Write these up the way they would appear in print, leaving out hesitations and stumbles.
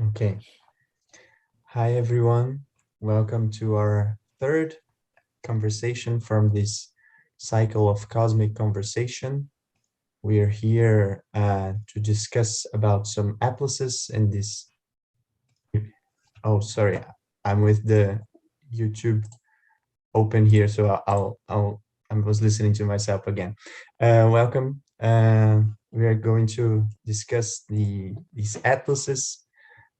Okay. Hi, everyone. Welcome to our third conversation from this cycle of cosmic conversation. We are here to discuss about some atlases in this. Oh, sorry. I'm with the YouTube open here, so I was listening to myself again. Welcome. We are going to discuss these atlases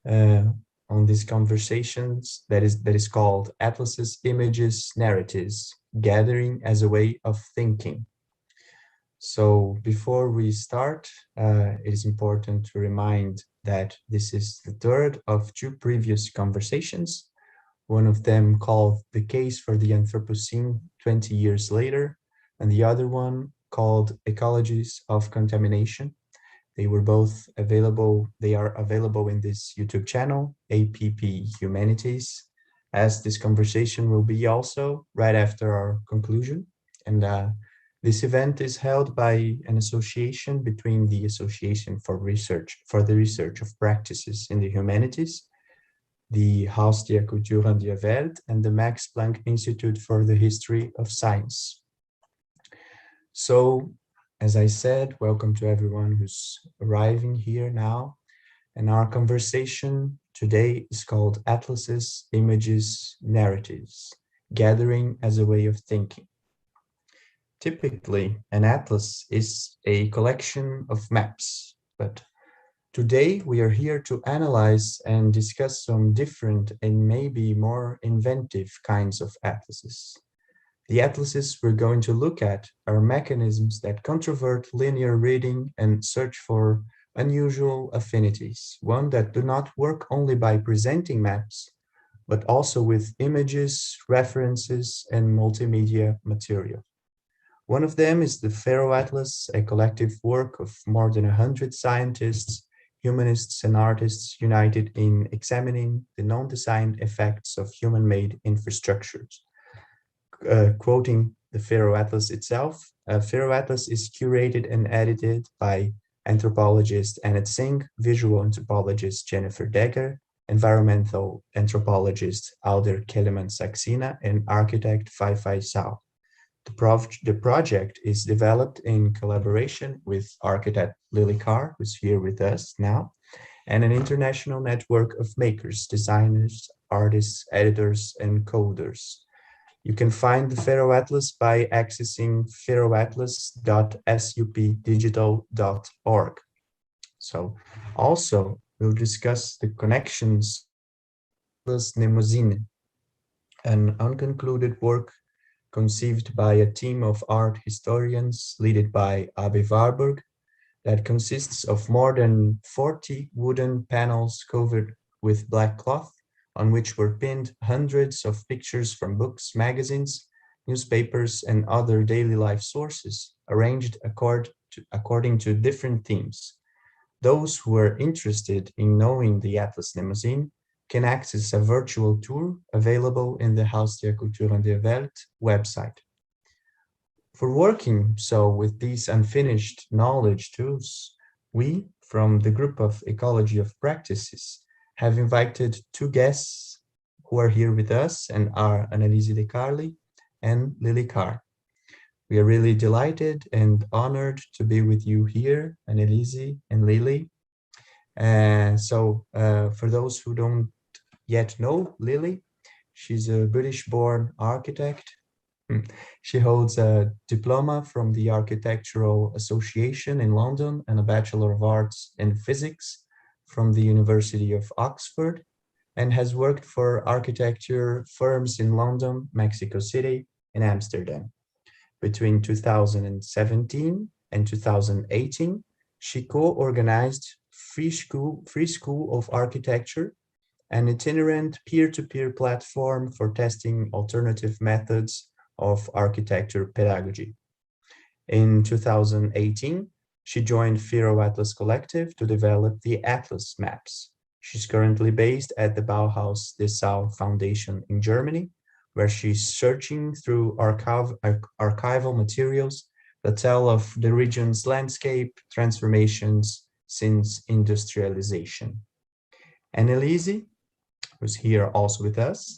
uh, on these conversations that is called Atlases, Images, Narratives, Gathering as a Way of Thinking. So before we start, it is important to remind that this is the third of two previous conversations, one of them called The Case for the Anthropocene 20 years later, and the other one called Ecologies of Contamination. They were both available. They are available in this YouTube channel, APP Humanities, as this conversation will be also right after our conclusion. And this event is held by an association between the Association for the Research of Practices in the Humanities, the Haus der Kultur und der Welt, and the Max Planck Institute for the History of Science. So, as I said, welcome to everyone who's arriving here now. And our conversation today is called Atlases, Images, Narratives, Gathering as a Way of Thinking. Typically, an atlas is a collection of maps, but today we are here to analyze and discuss some different and maybe more inventive kinds of atlases. The atlases we're going to look at are mechanisms that controvert linear reading and search for unusual affinities, one that do not work only by presenting maps, but also with images, references, and multimedia material. One of them is the Faro Atlas, a collective work of more than 100 scientists, humanists, and artists united in examining the non-designed effects of human-made infrastructures. Quoting the Faro Atlas itself, Faro Atlas is curated and edited by anthropologist Anna Tsing, visual anthropologist Jennifer Decker, environmental anthropologist Alder Keleman-Saxena, and architect Fai Sao. The project is developed in collaboration with architect Lili Carr, who's here with us now, and an international network of makers, designers, artists, editors, and coders. You can find the Faro Atlas by accessing faroatlas.supdigital.org. So also we'll discuss the connections of Atlas Mnemosyne, an unconcluded work conceived by a team of art historians led by Aby Warburg that consists of more than 40 wooden panels covered with black cloth, on which were pinned hundreds of pictures from books, magazines, newspapers, and other daily life sources, arranged according to different themes. Those who are interested in knowing the Atlas Mnemosyne can access a virtual tour available in the Haus der Kultur und der Welt website. For working with these unfinished knowledge tools, we, from the group of Ecology of Practices, have invited two guests who are here with us and are Anelise de Carli and Lili Carr. We are really delighted and honored to be with you here, Anelise and Lili. For those who don't yet know Lili, she's a British-born architect. She holds a diploma from the Architectural Association in London and a Bachelor of Arts in Physics from the University of Oxford, and has worked for architecture firms in London, Mexico City, and Amsterdam. Between 2017 and 2018, she co-organized Free School of Architecture, an itinerant peer-to-peer platform for testing alternative methods of architecture pedagogy. In 2018, she joined Faro Atlas Collective to develop the Atlas maps. She's currently based at the Bauhaus Dessau Foundation in Germany, where she's searching through archival materials that tell of the region's landscape transformations since industrialization. Anelise, who's here also with us,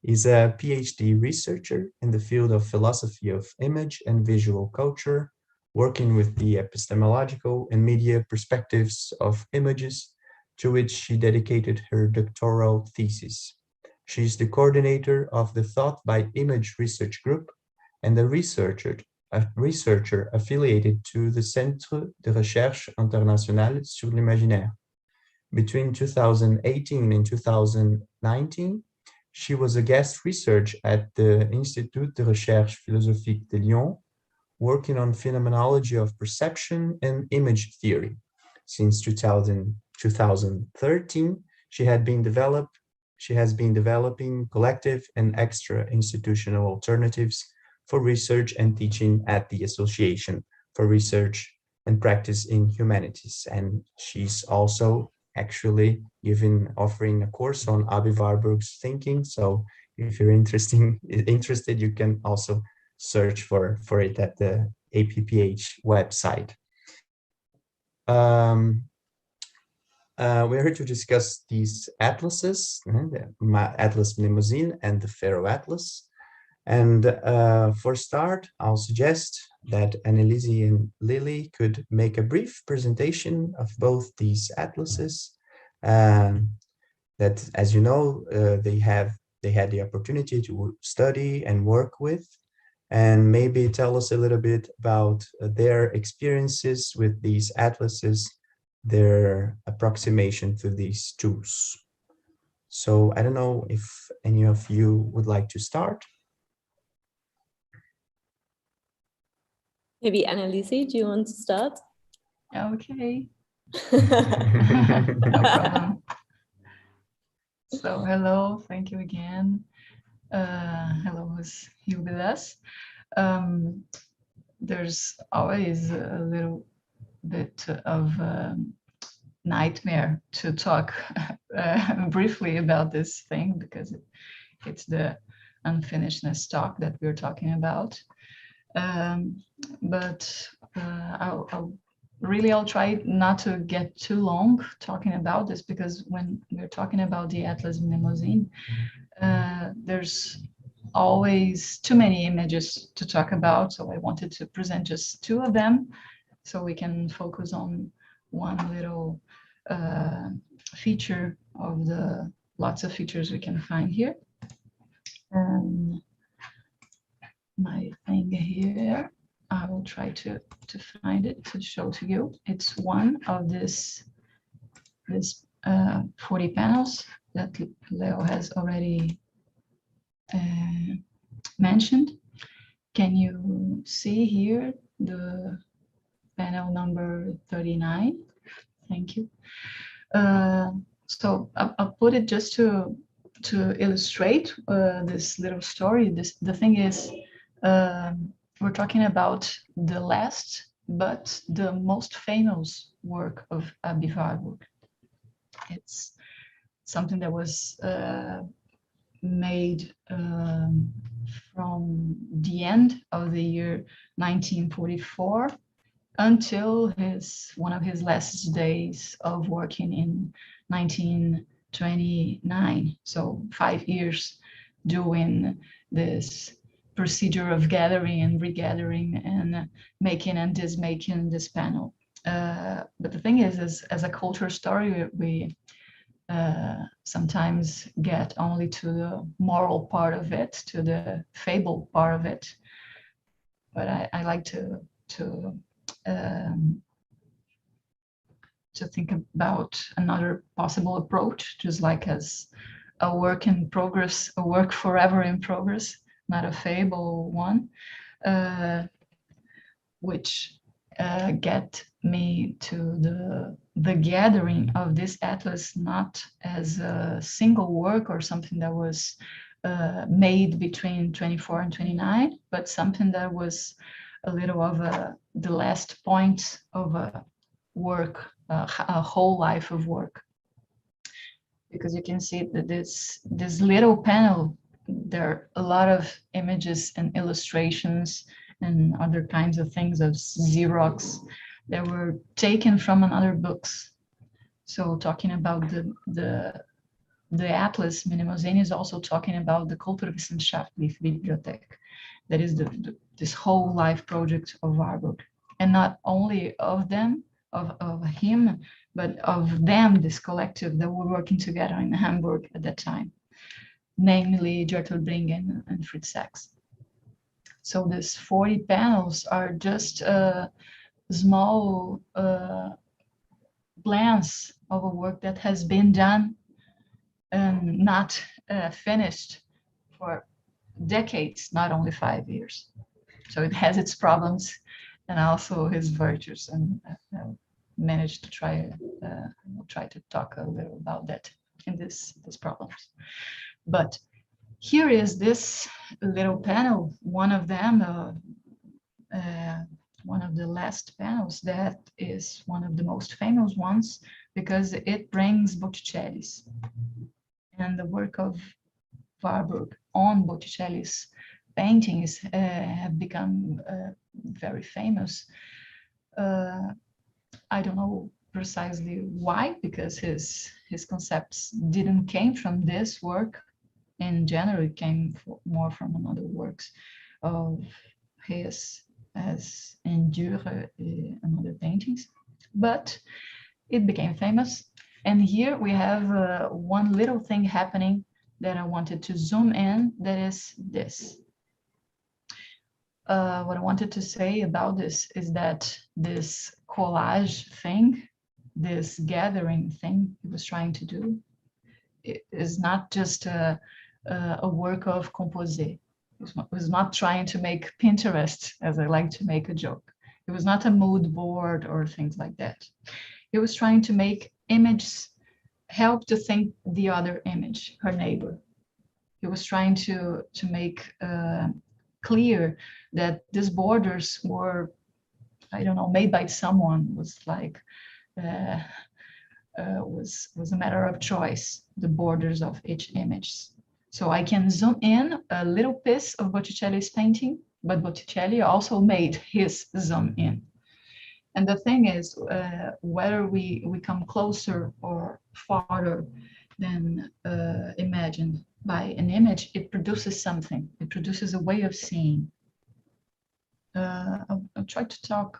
is a PhD researcher in the field of philosophy of image and visual culture, working with the epistemological and media perspectives of images, to which she dedicated her doctoral thesis. She is the coordinator of the Thought by Image Research Group and a researcher affiliated to the Centre de Recherche Internationale sur l'Imaginaire. Between 2018 and 2019, she was a guest researcher at the Institut de Recherche Philosophique de Lyon, working on phenomenology of perception and image theory. Since 2013, she has been developing collective and extra-institutional alternatives for research and teaching at the Association for Research and Practice in Humanities. And she's also actually offering a course on Aby Warburg's thinking. So if you're interested, you can also search for it at the APPH website. We're here to discuss these atlases, the Atlas Mnemosyne and the Pharaoh Atlas. And for start, I'll suggest that Anelise and Lili could make a brief presentation of both these atlases that, as you know, they had the opportunity to study and work with, and maybe tell us a little bit about their experiences with these atlases, their approximation to these tools. So I don't know if any of you would like to start. Maybe Annalise, do you want to start? Okay. No problem. So hello, thank you again. Hello, who's here with us? There's always a little bit of nightmare to talk briefly about this thing, because it's the unfinishedness talk that we're talking about. But I'll try not to get too long talking about this, because when we're talking about the Atlas Mnemosyne, there's always too many images to talk about. So I wanted to present just two of them, so we can focus on one little feature of the lots of features we can find here. My thing here, I will try to find it to show to you. It's one of this 40 panels that Leo has already mentioned. Can you see here the panel number 39? Thank you. So I'll put it just to illustrate this little story. The thing is, we're talking about the last but the most famous work of Aby Warburg. It's something that was made from the end of the year 1944 until one of his last days of working in 1929. So 5 years doing this procedure of gathering and regathering and making and dismaking this panel. But the thing is as a culture story, we sometimes get only to the moral part of it, to the fable part of it. But I like to think about another possible approach, just like as a work in progress, a work forever in progress, not a fable one, which get me to the gathering of this atlas, not as a single work or something that was made between 24 and 29, but something that was a little of the last point of a work, a whole life of work. Because you can see that this little panel, there are a lot of images and illustrations and other kinds of things of Xerox that were taken from other books. So talking about the Atlas Mnemosyne is also talking about the Kulturwissenschaftliche Bibliothek. That is this whole life project of Warburg. And not only of them, of him, but of them, this collective that were working together in Hamburg at that time, namely Gertrude Bringen and Fritz Sachs. So these 40 panels are just a small glance of a work that has been done and not finished for decades, not only 5 years. So it has its problems and also his virtues, and managed to try to talk a little about that in these problems. But here is this little panel, one of them, one of the last panels that is one of the most famous ones because it brings Botticelli's and the work of Warburg on Botticelli's paintings have become very famous. I don't know precisely why, because his concepts didn't came from this work. In general, it came more from another works of his, as in Dürer and other paintings, but it became famous. And here we have one little thing happening that I wanted to zoom in, that is this. What I wanted to say about this is that this collage thing, this gathering thing he was trying to do, it is not just a work of composé. It was not trying to make Pinterest, as I like to make a joke. It was not a mood board or things like that. It was trying to make images help to think the other image, her neighbor. He was trying to make clear that these borders were, I don't know, made by someone, was like, was a matter of choice, the borders of each image. So I can zoom in a little piece of Botticelli's painting, but Botticelli also made his zoom in. And the thing is, whether we come closer or farther than imagined by an image, it produces something. It produces a way of seeing. I'll try to talk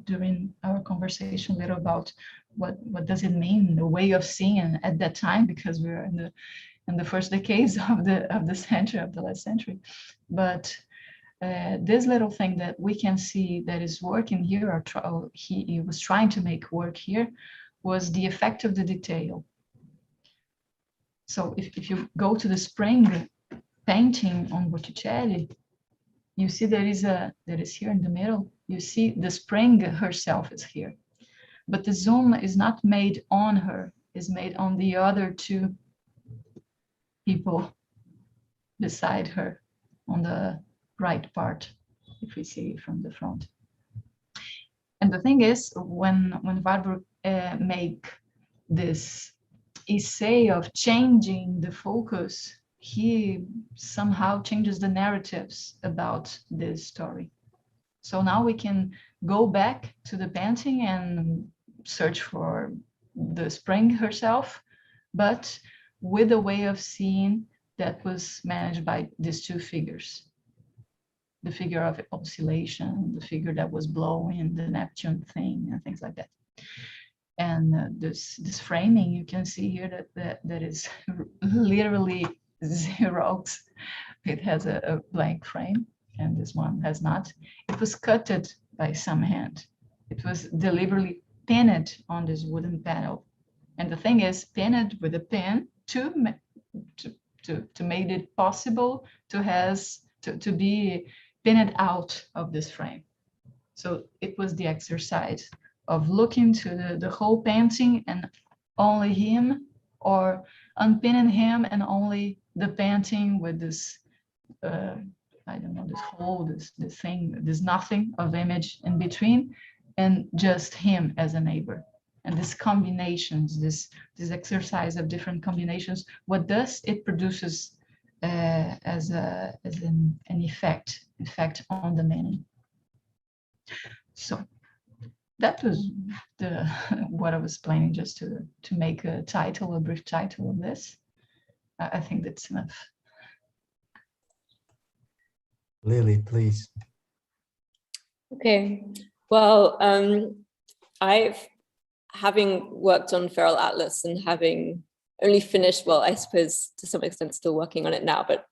during our conversation a little about what does it mean, the way of seeing at that time, because we're in the first decades of the century, of the last century. But this little thing that we can see that is working here, or he was trying to make work here, was the effect of the detail. So if you go to the spring painting on Botticelli, you see there is here in the middle, you see the spring herself is here. But the zoom is not made on her, is made on the other two people beside her on the right part, if we see from the front. And the thing is, when Warburg make this essay of changing the focus, he somehow changes the narratives about this story. So now we can go back to the painting and search for the spring herself, but with a way of seeing that was managed by these two figures. The figure of oscillation, the figure that was blowing, the Neptune thing, and things like that. And this framing, you can see here that is literally Xerox. It has a blank frame, and this one has not. It was cutted by some hand. It was deliberately pinned on this wooden panel. And the thing is, pinned with a pin to make it possible to be pinned out of this frame. So it was the exercise of looking to the whole painting and only him, or unpinning him and only the painting with this, I don't know, this hole, this thing, this nothing of image in between, and just him as a neighbor. And these combinations, this exercise of different combinations, what does it produces as an effect on the meaning. So that was the what I was planning, just to make a brief title of this. I think that's enough. Lili, please. Okay. Well, having worked on Feral Atlas and having only finished, well, I suppose to some extent still working on it now, but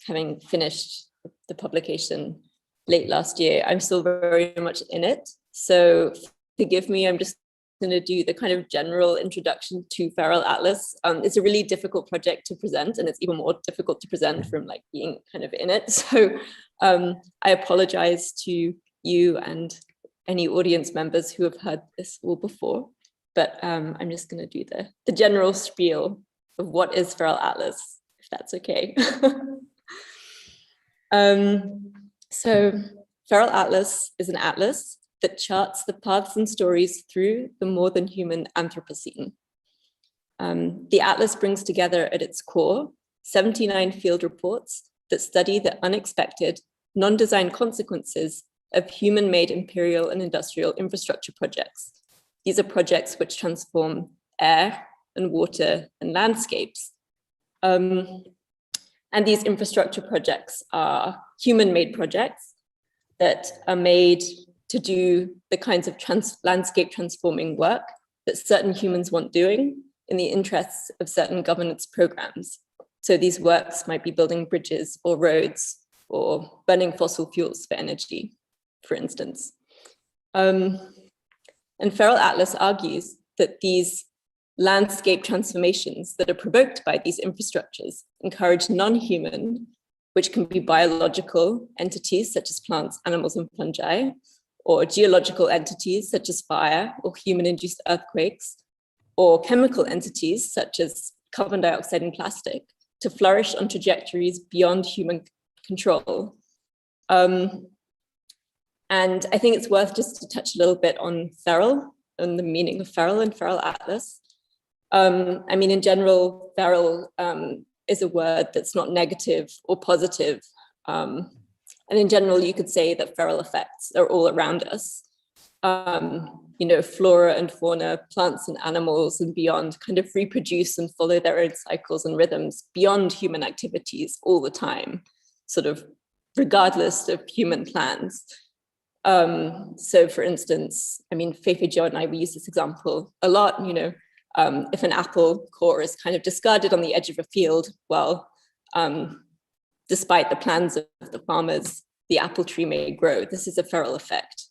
having finished the publication late last year, I'm still very much in it. So forgive me, I'm just going to do the kind of general introduction to Feral Atlas. It's a really difficult project to present, and it's even more difficult to present from like being kind of in it. So I apologize to you and any audience members who have heard this all before, but I'm just going to do the general spiel of what is Feral Atlas, if that's okay. So Feral Atlas is an atlas that charts the paths and stories through the more than human Anthropocene. The atlas brings together at its core 79 field reports that study the unexpected, non-design consequences of human-made imperial and industrial infrastructure projects. These are projects which transform air and water and landscapes. And these infrastructure projects are human-made projects that are made to do the kinds of landscape transforming work that certain humans want doing in the interests of certain governance programs. So these works might be building bridges or roads or burning fossil fuels for energy, for instance. And Feral Atlas argues that these landscape transformations that are provoked by these infrastructures encourage non-human, which can be biological entities such as plants, animals, and fungi, or geological entities such as fire or human-induced earthquakes, or chemical entities such as carbon dioxide and plastic, to flourish on trajectories beyond human control. And I think it's worth just to touch a little bit on feral and the meaning of feral and Feral Atlas. I mean, in general, feral is a word that's not negative or positive. And in general, you could say that feral effects are all around us. You know, flora and fauna, plants and animals and beyond kind of reproduce and follow their own cycles and rhythms beyond human activities all the time, sort of regardless of human plans. So for instance, I mean, Feifei Jiao and I, we use this example a lot, you know, if an apple core is kind of discarded on the edge of a field, well, despite the plans of the farmers, the apple tree may grow. This is a feral effect.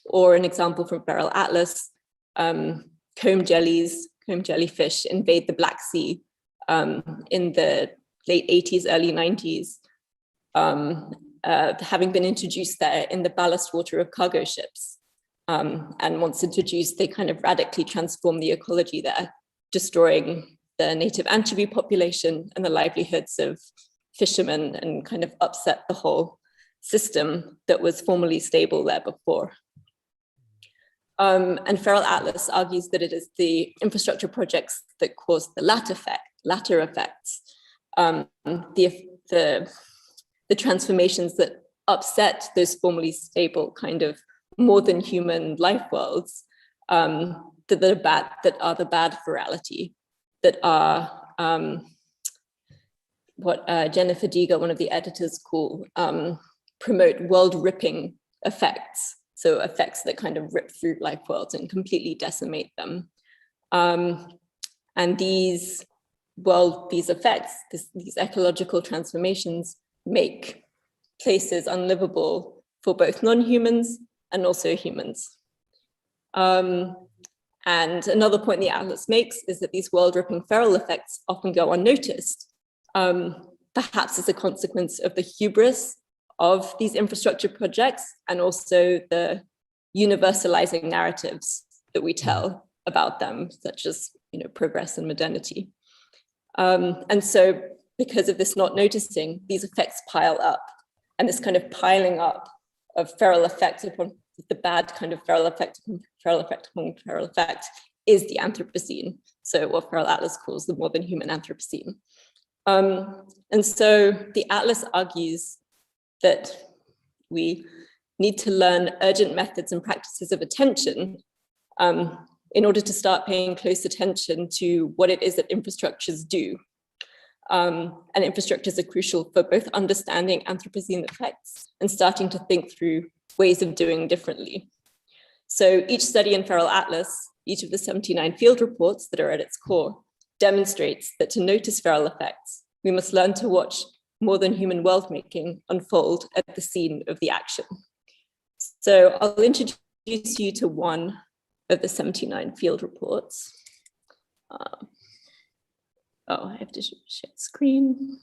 Or an example from Feral Atlas, comb jellyfish invade the Black Sea in the late 80s, early 90s, having been introduced there in the ballast water of cargo ships. And once introduced, they kind of radically transform the ecology there, destroying the native anchovy population and the livelihoods of fishermen, and kind of upset the whole system that was formerly stable there before. And Feral Atlas argues that it is the infrastructure projects that cause the latter effects, the transformations that upset those formerly stable kind of more than human life worlds, that are the bad virality, that are what Jennifer Deeger, one of the editors, promote world-ripping effects. So effects that kind of rip through life worlds and completely decimate them. And these effects, these ecological transformations, make places unlivable for both non-humans and also humans. And another point the Atlas makes is that these world-ripping feral effects often go unnoticed, perhaps as a consequence of the hubris of these infrastructure projects, and also the universalizing narratives that we tell about them, such as, you know, progress and modernity. And so because of this not noticing, these effects pile up, and this kind of piling up of feral effects upon the bad kind of feral effect is the Anthropocene. So what Feral Atlas calls the more than human Anthropocene. And so the Atlas argues that we need to learn urgent methods and practices of attention in order to start paying close attention to what it is that infrastructures do. And infrastructures are crucial for both understanding Anthropocene effects and starting to think through ways of doing differently. So each study in Feral Atlas, each of the 79 field reports that are at its core, demonstrates that to notice feral effects, we must learn to watch more than human world making unfold at the scene of the action. So I'll introduce you to one of the 79 field reports. I have to share screen.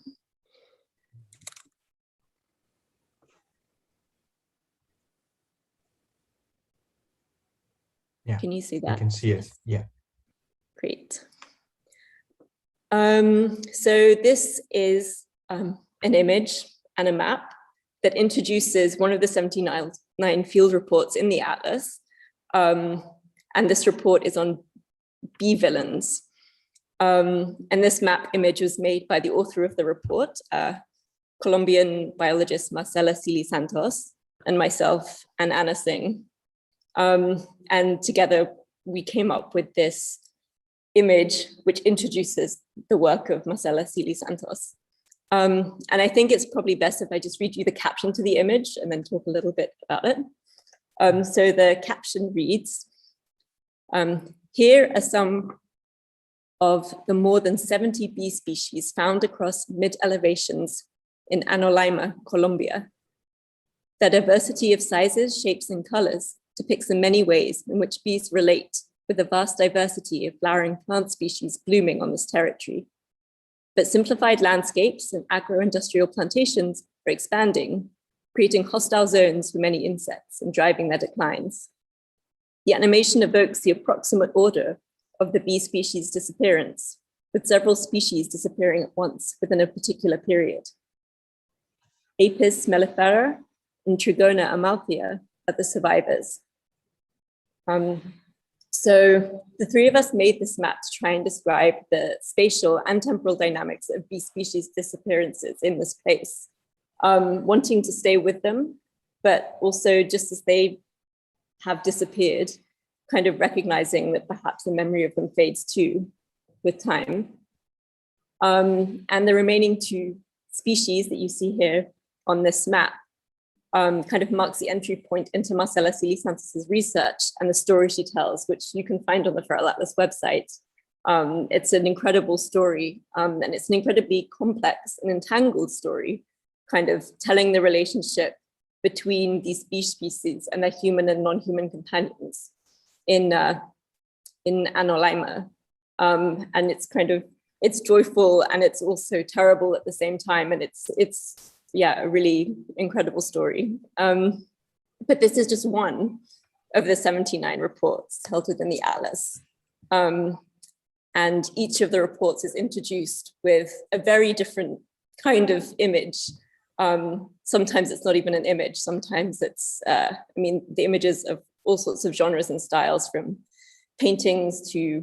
Yeah, can you see that? I can see it, yeah. Great. So this is an image and a map that introduces one of the 79 field reports in the Atlas. And this report is on bee villains. And this map image was made by the author of the report, Colombian biologist Marcela Cili Santos, and myself and Anna Tsing. And together we came up with this image which introduces the work of Marcela Cili Santos. And I think it's probably best if I just read you the caption to the image and then talk a little bit about it. So the caption reads, here are some of the more than 70 bee species found across mid-elevations in Anolima, Colombia. Their diversity of sizes, shapes, and colors depicts the many ways in which bees relate with the vast diversity of flowering plant species blooming on this territory. But simplified landscapes and agro-industrial plantations are expanding, creating hostile zones for many insects and driving their declines. The animation evokes the approximate order of the bee species disappearance, with several species disappearing at once within a particular period. Apis mellifera and Trigona amalthea are the survivors. So the three of us made this map to try and describe the spatial and temporal dynamics of bee species disappearances in this place, wanting to stay with them, but also just as they have disappeared, kind of recognizing that perhaps the memory of them fades too with time. And the remaining two species that you see here on this map kind of marks the entry point into Marcela Cili Santos's research and the story she tells, which you can find on the Feral Atlas website. It's an incredible story, and it's an incredibly complex and entangled story, kind of telling the relationship between these bee species and their human and non-human companions in Anolima. And it's joyful and it's also terrible at the same time. And it's a really incredible story. But this is just one of the 79 reports held within the Atlas. And each of the reports is introduced with a very different kind of image. Sometimes it's not even an image. Sometimes it's, the images of all sorts of genres and styles, from paintings to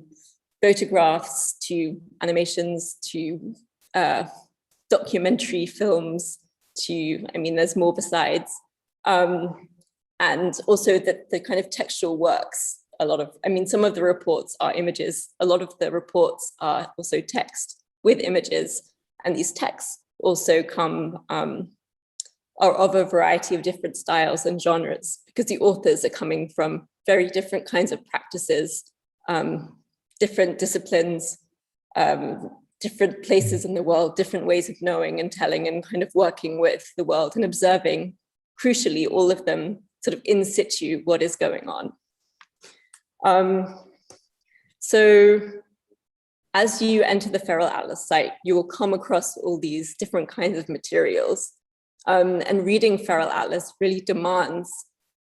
photographs to animations to documentary films to, there's more besides. And also the kind of textual works, some of the reports are images, a lot of the reports are also text with images, and these texts also are of a variety of different styles and genres, because the authors are coming from very different kinds of practices, different disciplines, different places in the world, different ways of knowing and telling and kind of working with the world and observing, crucially, all of them sort of in situ what is going on. So as you enter the Feral Atlas site, you will come across all these different kinds of materials. And reading Feral Atlas really demands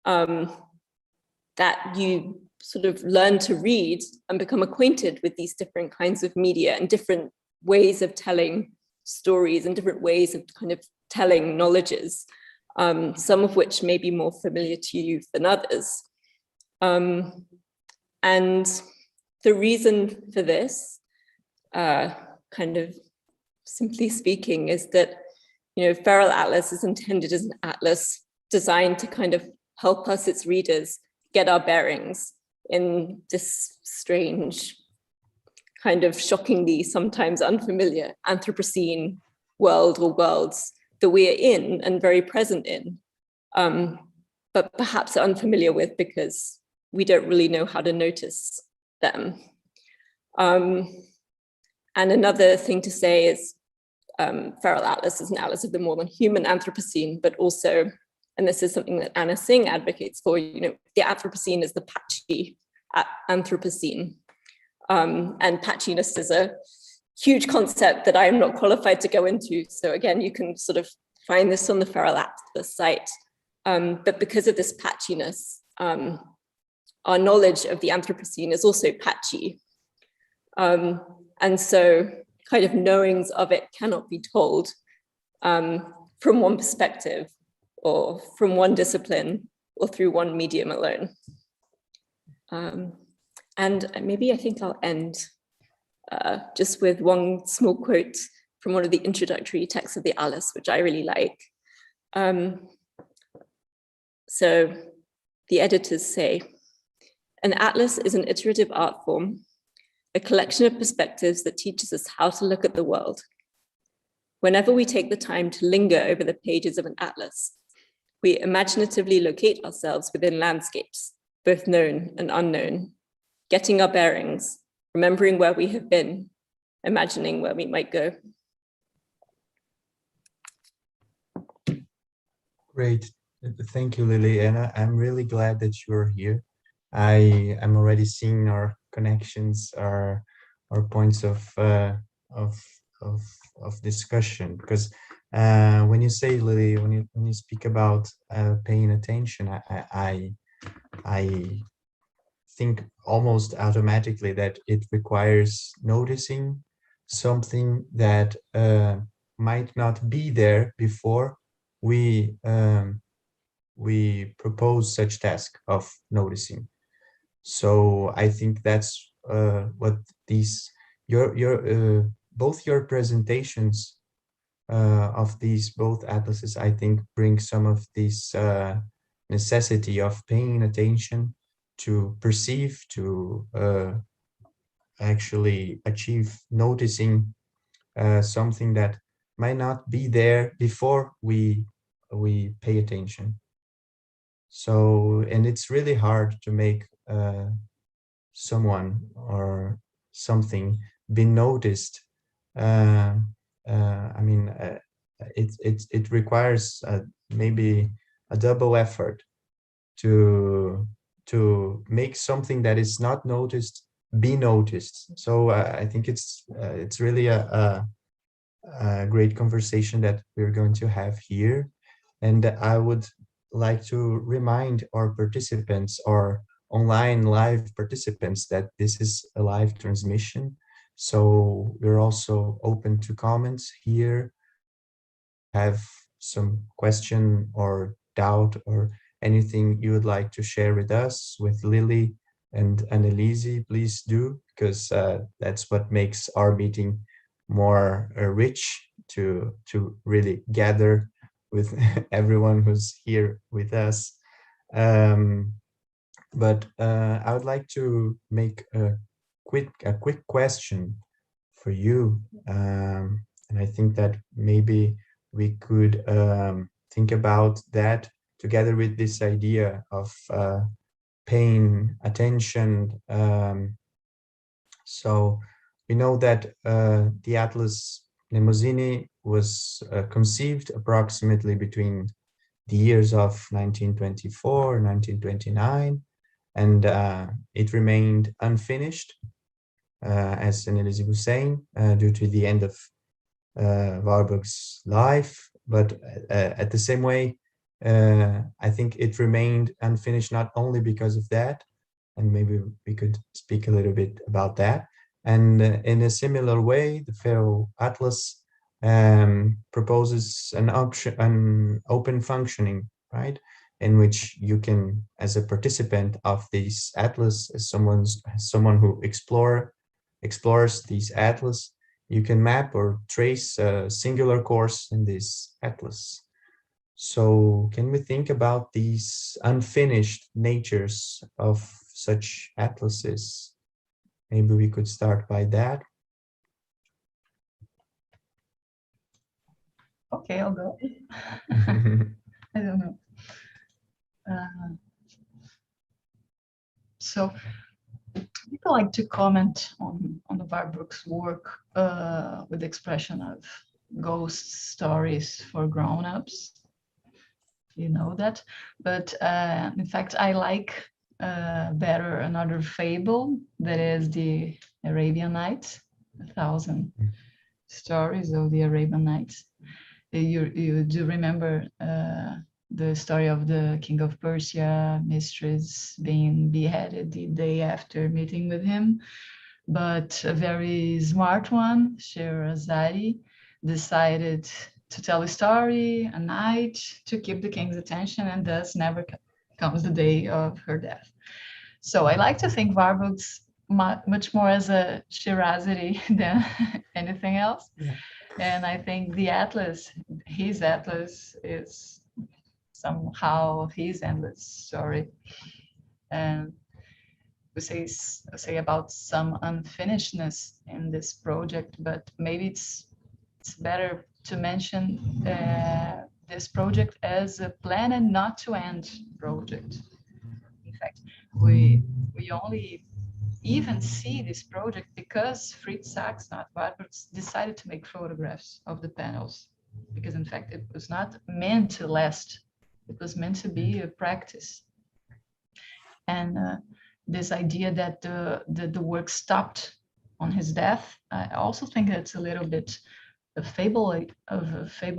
that you sort of learn to read and become acquainted with these different kinds of media and different ways of telling stories and different ways of kind of telling knowledges, some of which may be more familiar to you than others. And the reason for this, kind of simply speaking, is that Feral Atlas is intended as an atlas designed to kind of help us, its readers, get our bearings in this strange, kind of shockingly, sometimes unfamiliar Anthropocene world or worlds that we are in and very present in, but perhaps are unfamiliar with because we don't really know how to notice them. And another thing to say is Feral Atlas is an atlas of the more than human Anthropocene, but also, and this is something that Anna Tsing advocates for, the Anthropocene is the patchy Anthropocene. And patchiness is a huge concept that I am not qualified to go into. So again, you can sort of find this on the Feral Atlas site. But because of this patchiness, our knowledge of the Anthropocene is also patchy. And so kind of knowings of it cannot be told from one perspective or from one discipline or through one medium alone. And maybe I think I'll end just with one small quote from one of the introductory texts of the Atlas, which I really like. So the editors say, an atlas is an iterative art form, a collection of perspectives that teaches us how to look at the world. Whenever we take the time to linger over the pages of an atlas, we imaginatively locate ourselves within landscapes, both known and unknown, getting our bearings, remembering where we have been, imagining where we might go. Great. Thank you, Lili. And I'm really glad that you're here. I am already seeing our connections, our points of discussion, because when you say, Lili, when you speak about paying attention, I think almost automatically that it requires noticing something that might not be there before we propose such task of noticing. So I think that's what these both your presentations of these both atlases, I think, bring some of this necessity of paying attention to perceive, to actually achieve noticing something that might not be there before we pay attention. So, and it's really hard to make someone or something be noticed. I mean, it requires maybe a double effort to make something that is not noticed be noticed. So I think it's really a great conversation that we're going to have here, and I would like to remind our participants, or online live participants, that this is a live transmission. So we're also open to comments here. Have some question or doubt or anything you would like to share with us, with Lili and Anelise, please do, because that's what makes our meeting more rich, to really gather with everyone who's here with us. But I would like to make a quick question for you, and I think that maybe we could think about that together with this idea of paying attention. So we know that the Atlas Mnemosyne was conceived approximately between the years of 1924 and 1929, and it remained unfinished, as Anelise was saying, due to the end of Warburg's life. But at the same way, I think it remained unfinished not only because of that, and maybe we could speak a little bit about that. And in a similar way, the Feral Atlas proposes an open functioning, right, in which you can, as a participant of this atlas, as someone who explores these atlas, you can map or trace a singular course in this atlas. So can we think about these unfinished natures of such atlases? Maybe we could start by that. Okay, I'll go. I don't know. So people like to comment on the Warburg's work with the expression of ghost stories for grown-ups. You know that, but in fact, I like better another fable that is the Arabian Nights, 1,000 stories of the Arabian Nights. You do remember the story of the king of Persia, mistress being beheaded the day after meeting with him, but a very smart one, Sherazade, decided to tell a story, a night, to keep the king's attention, and thus never comes the day of her death. So I like to think Warburg's much more as a Sherazade than anything else. Yeah. And I think the Atlas, his Atlas, is somehow his endless story. And we say about some unfinishedness in this project, but maybe it's better to mention this project as a planned not to end project. In fact, we only even see this project because Fritz Sachs, not Warburg, decided to make photographs of the panels, because in fact it was not meant to last. It was meant to be a practice. And this idea that the work stopped on his death, I also think it's a little bit a fable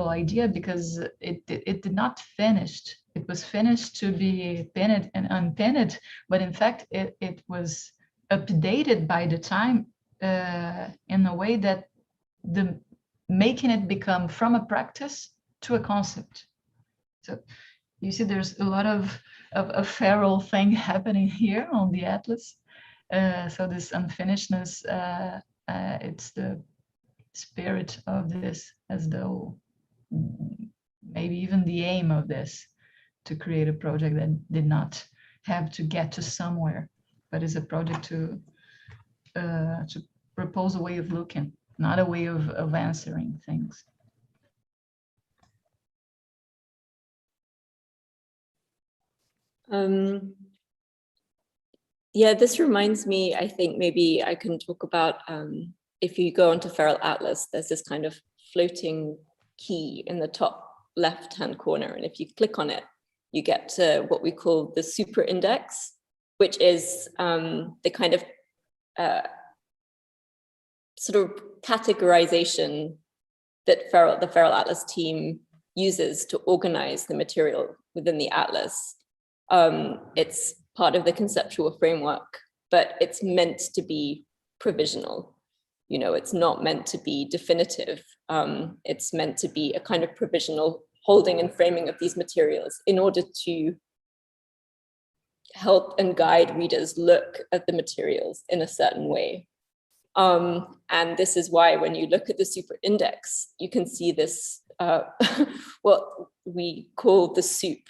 idea, because it did not finish. It was finished to be pinned and unpinned, but in fact it was updated by the time in a way that making it become from a practice to a concept. So you see, there's a lot of a feral thing happening here on the Atlas. So this unfinishedness, it's the spirit of this, as though maybe even the aim of this, to create a project that did not have to get to somewhere, but is a project to propose a way of looking, not a way of answering things. Yeah, this reminds me, I think maybe I can talk about, if you go onto Feral Atlas, there's this kind of floating key in the top left-hand corner. And if you click on it, you get to what we call the super index, which is the kind of sort of categorization that the Feral Atlas team uses to organize the material within the Atlas. It's part of the conceptual framework, but it's meant to be provisional. You know, it's not meant to be definitive. It's meant to be a kind of provisional holding and framing of these materials in order to help and guide readers look at the materials in a certain way. And this is why when you look at the super index, you can see this, what we call the soup.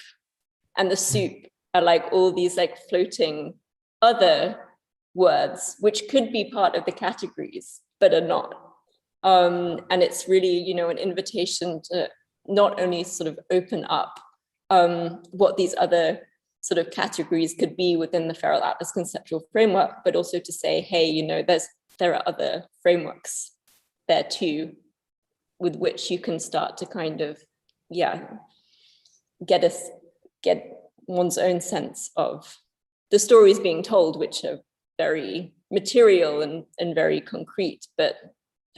And the soup are like all these like floating other words, which could be part of the categories, but are not. And it's really, you know, an invitation to not only sort of open up what these other sort of categories could be within the Feral Atlas conceptual framework, but also to say, hey, you know, there are other frameworks there too, with which you can start to kind of, yeah, get one's own sense of the stories being told, which are very material and very concrete, but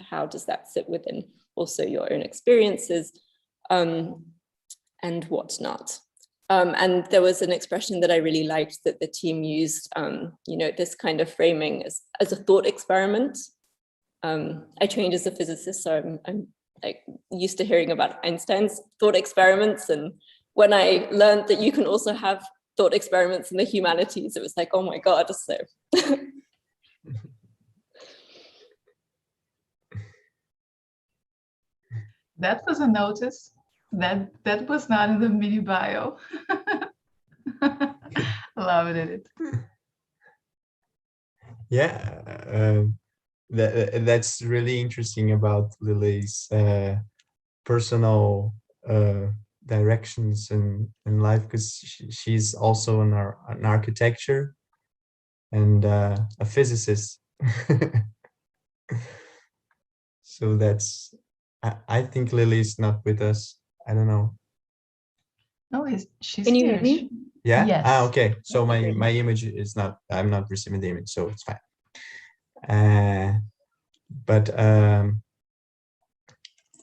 how does that sit within also your own experiences and whatnot. And there was an expression that I really liked that the team used, you know, this kind of framing as a thought experiment. I trained as a physicist, so I'm like used to hearing about Einstein's thought experiments. And when I learned that you can also have thought experiments in the humanities, it was like, oh my God, so. That was a notice. That was not in the mini bio. Loved it. Yeah, that's really interesting about Lili's personal directions in life, because she's also an architecture and a physicist. So that's, I think Lili is not with us. I don't know. No, she's Can you here. hear me? Yeah. Yes. Okay. So Okay. my image is not. I'm not receiving the image, so it's fine. But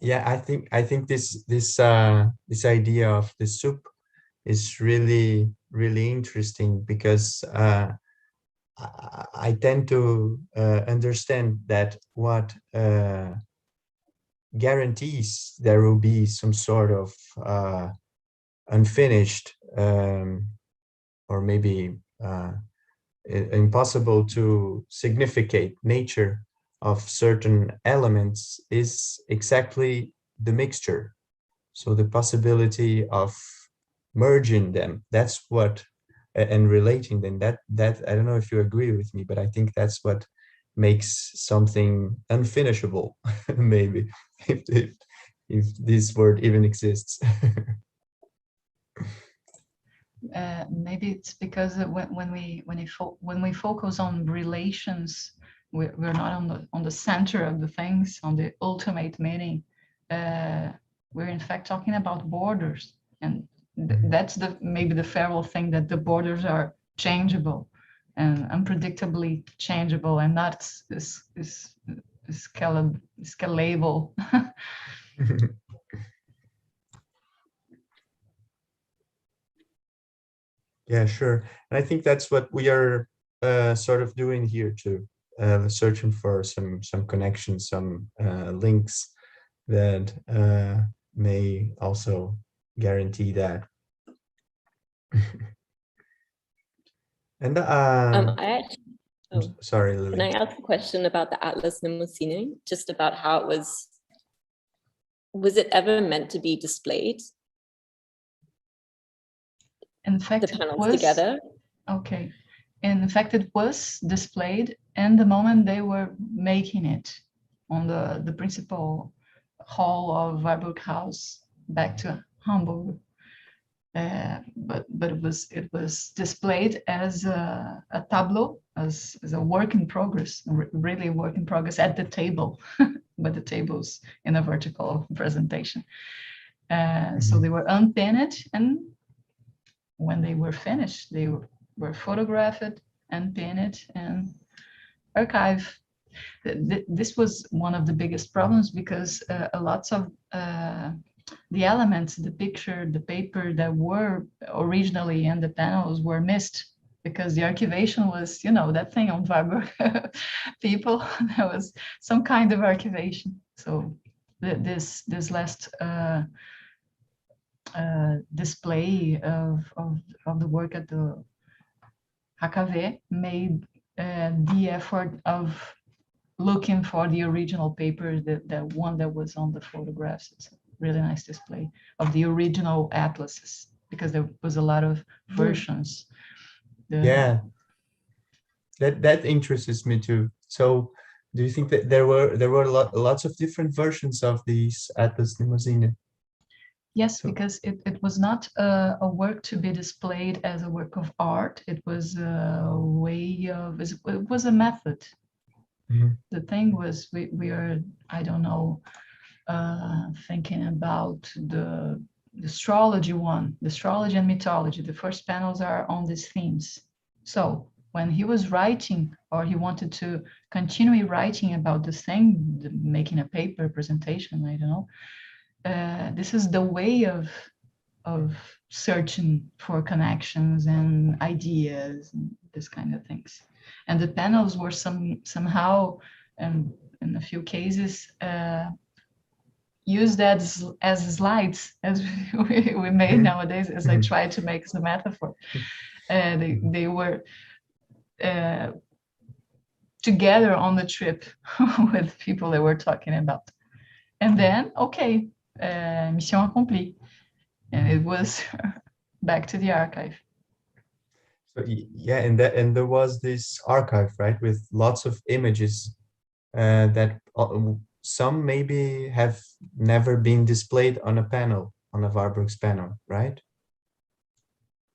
yeah, I think this idea of the soup is really interesting, because I tend to understand that what guarantees there will be some sort of unfinished or maybe impossible to significate nature of certain elements is exactly the mixture. So the possibility of merging them, that's what, and relating them, that I don't know if you agree with me, but I think that's what makes something unfinishable, maybe, if this word even exists. Maybe it's because when we focus on relations, we're not on the center of the things, on the ultimate meaning. We're in fact talking about borders, and that's maybe the feral thing, that the borders are changeable and unpredictably changeable, and not scalable. Yeah, sure. And I think that's what we are sort of doing here too, searching for some connections, some links that may also guarantee that. And I actually, sorry, can Lili. I ask a question about the Atlas Mnemosyne, just about how it was it ever meant to be displayed? In fact, the panels together? Okay. In fact, it was displayed in the moment they were making it on the principal hall of Warburg House back to Hamburg. But it was displayed as a tableau, as a work in progress, really work in progress at the table, but the tables in a vertical presentation. So they were unpinned, and when they were finished, they were photographed and pinned and archived. This was one of the biggest problems, because a lot of the elements, the picture, the paper that were originally in the panels were missed, because the archivation was, that thing on Warburg people, there was some kind of archivation. So this last display of the work at the HKV made the effort of looking for the original paper, the one that was on the photographs. It's a really nice display of the original atlases, because there was a lot of versions. Yeah, that interests me too. So do you think that there were lots of different versions of these Atlas Mnemosyne? Yes, because it was not a work to be displayed as a work of art. It was a way of, it was a method. Mm-hmm. The thing was, we are, I don't know, thinking about the astrology one, the astrology and mythology. The first panels are on these themes. So when he was writing, or he wanted to continue writing about this thing, making a paper presentation, I don't know, this is the way of searching for connections and ideas and this kind of things. And the panels were somehow, and in a few cases, used as slides, as we made nowadays, as I try to make the metaphor. They were together on the trip with people they were talking about. And then, okay, mission accomplie. And it was back to the archive. So yeah, and there was this archive, right, with lots of images that some maybe have never been displayed on a panel, on a Warburg's panel, right?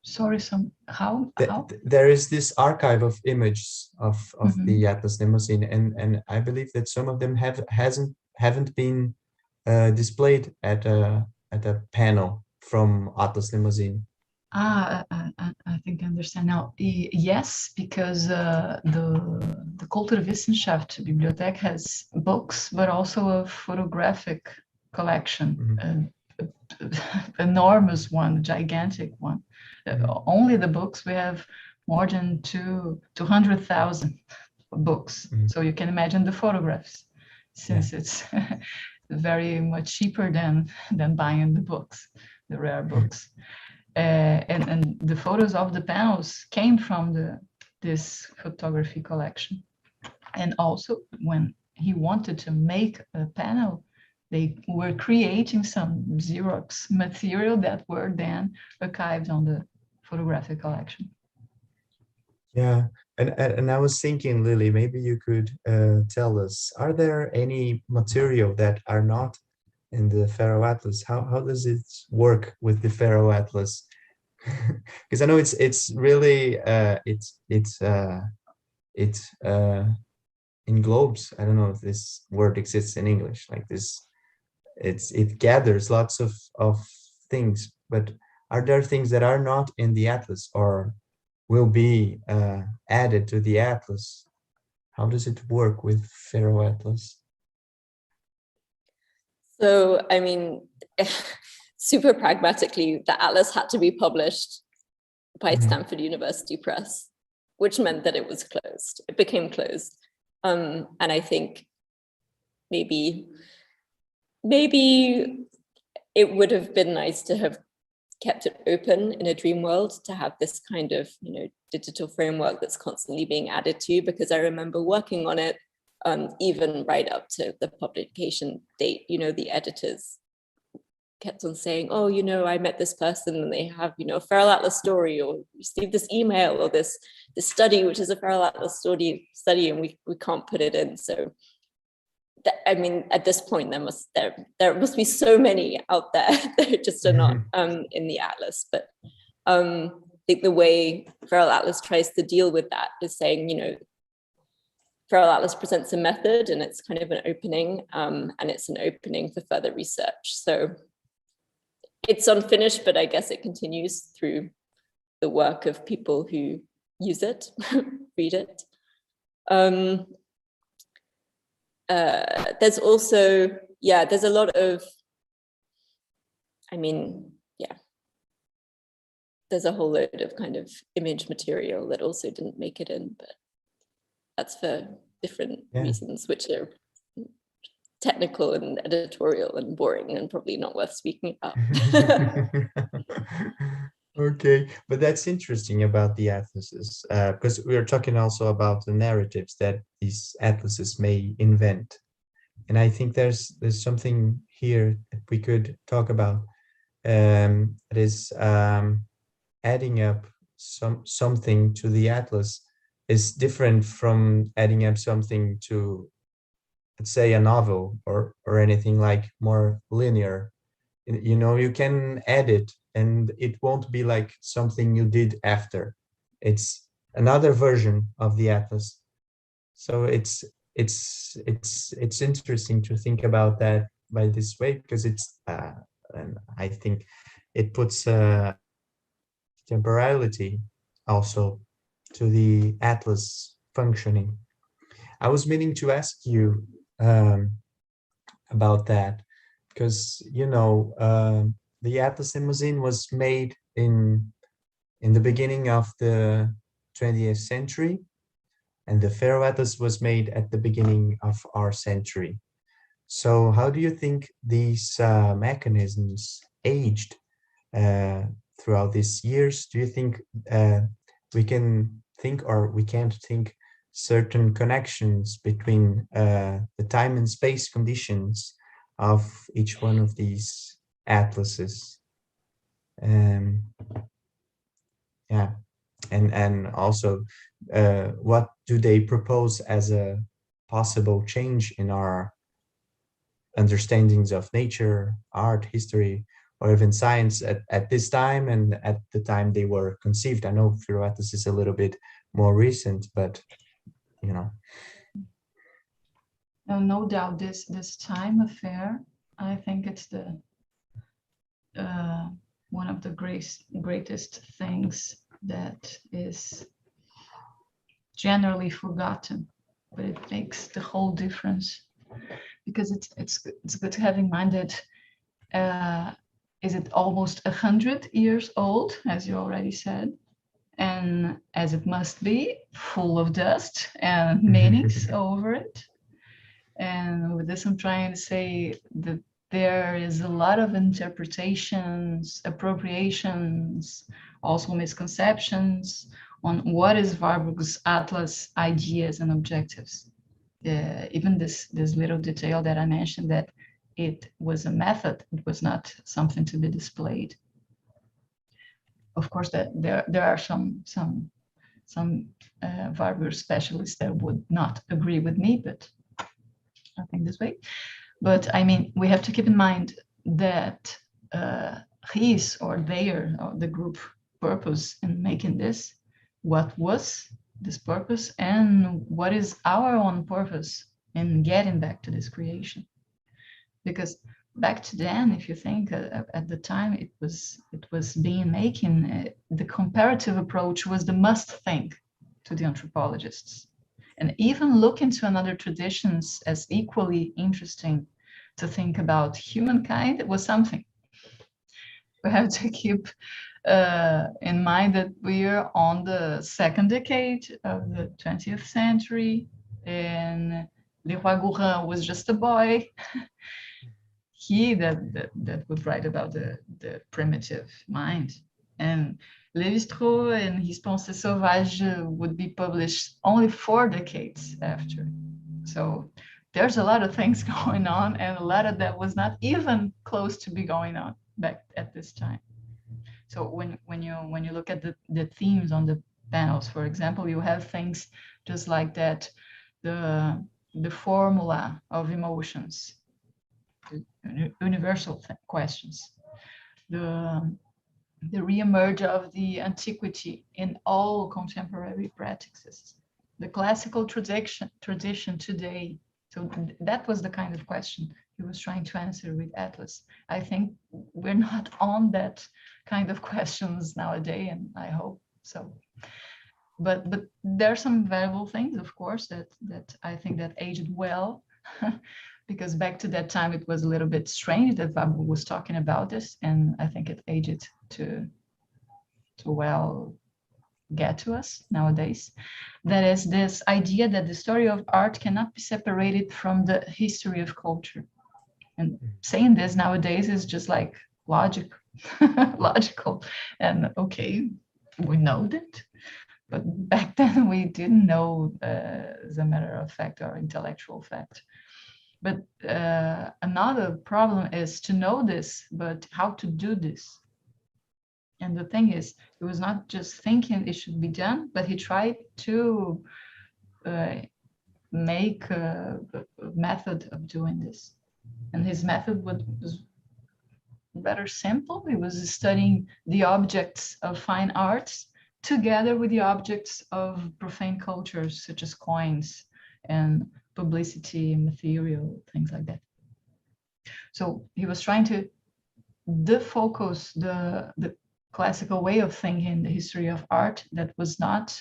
Sorry, how? There is this archive of images of the Atlas Mnemosyne, and I believe that some of them haven't been displayed at a panel from Atlas Mnemosyne. I think I understand now. Yes, because the Kulturwissenschaft Bibliothek has books, but also a photographic collection, enormous one, gigantic one. Only the books, we have more than 200,000 books. So you can imagine the photographs, since it's very much cheaper than buying the books, the rare books. And the photos of the panels came from this photography collection. And also, when he wanted to make a panel, they were creating some Xerox material that were then archived on the photographic collection. Yeah, and I was thinking, Lili, maybe you could tell us, are there any material that are not in the Faro Atlas? How does it work with the Faro Atlas? Because I know it's really it englobes, I don't know if this word exists in English, like this, it gathers lots of things, but are there things that are not in the Atlas or will be added to the Atlas? How does it work with Faro Atlas? So, I mean, super pragmatically, the Atlas had to be published by Stanford University Press, which meant that it was closed. It became closed. And I think maybe it would have been nice to have kept it open in a dream world, to have this kind of, digital framework that's constantly being added to, because I remember working on it even right up to the publication date. The editors kept on saying, oh, I met this person and they have, a Feral Atlas story, or received this email, or this study, which is a Feral Atlas study, and we can't put it in. So I mean, at this point, there must be so many out there that just are not in the Atlas. But I think the way Feral Atlas tries to deal with that is saying, Feral Atlas presents a method, and it's kind of an opening, and it's an opening for further research. So it's unfinished, but I guess it continues through the work of people who use it, read it. There's also, there's a lot of, there's a whole load of kind of image material that also didn't make it in, but that's for different reasons, which are technical and editorial and boring and probably not worth speaking about. Okay, but that's interesting about the atlases, because we are talking also about the narratives that these atlases may invent, and I think there's something here that we could talk about. It is adding up something to the atlas is different from adding up something to, let's say, a novel or anything like more linear. You can add it and it won't be like something you did after. It's another version of the atlas. So it's interesting to think about that by this way, because it's and I think it puts temporality also to the atlas functioning. I was meaning to ask you about that, because the Atlas Mnemosyne was made in the beginning of the 20th century, and the Faro Atlas was made at the beginning of our century. So how do you think these mechanisms aged throughout these years? Do you think we can think, or we can't think, certain connections between the time and space conditions of each one of these atlases. Yeah, and also what do they propose as a possible change in our understandings of nature, art, history, or even science at this time and at the time they were conceived. I know Atlas is a little bit more recent, but you know. No doubt this time affair, I think it's the one of the greatest things that is generally forgotten, but it makes the whole difference, because it's good to have in mind that is it almost 100 years old, as you already said, and as it must be, full of dust and meanings over it. And with this, I'm trying to say that there is a lot of interpretations, appropriations, also misconceptions on what is Warburg's Atlas ideas and objectives. Even this little detail that I mentioned, that it was a method, it was not something to be displayed. Of course, that there are some Warburg specialists that would not agree with me, but I think this way. But I mean, we have to keep in mind that his or their, or the group purpose in making this, what was this purpose, and what is our own purpose in getting back to this creation. Because back to then, if you think at the time it was being making, the comparative approach was the must thing to the anthropologists. And even look into another traditions as equally interesting to think about humankind, it was something. We have to keep in mind that we are on the second decade of the 20th century, and Léo was just a boy. He that would write about the primitive mind. And Lévi-Strauss and his Pensées Sauvages would be published only 4 decades after. So there's a lot of things going on, and a lot of that was not even close to be going on back at this time. So when you look at the themes on the panels, for example, you have things just like that, the formula of emotions, universal questions, the reemerge of the antiquity in all contemporary practices, the classical tradition today. So that was the kind of question he was trying to answer with Atlas. I think we're not on that kind of questions nowadays, and I hope so. But there are some valuable things, of course, that I think that aged well. Because back to that time, it was a little bit strange that Warburg was talking about this, and I think it aged to well get to us nowadays. That is this idea that the story of art cannot be separated from the history of culture. And saying this nowadays is just like logical, and okay, we know that. But back then we didn't know as a matter of fact or intellectual fact. But another problem is to know this, but how to do this. And the thing is, he was not just thinking it should be done, but he tried to make a method of doing this. And his method was rather simple. He was studying the objects of fine arts together with the objects of profane cultures, such as coins and publicity, material, things like that. So he was trying to defocus the classical way of thinking the history of art that was not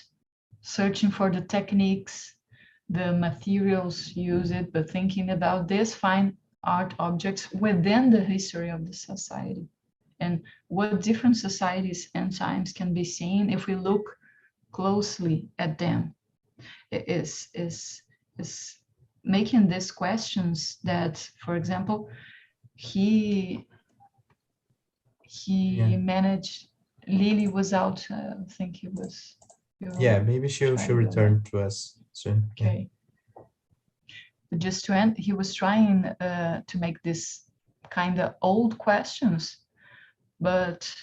searching for the techniques, the materials used, but thinking about these fine art objects within the history of the society, and what different societies and times can be seen if we look closely at them. It is making these questions that, for example, he managed. Lili was out. I think he was. Yeah, maybe she'll return to us soon. Okay. But just to end, he was trying to make this kind of old questions, but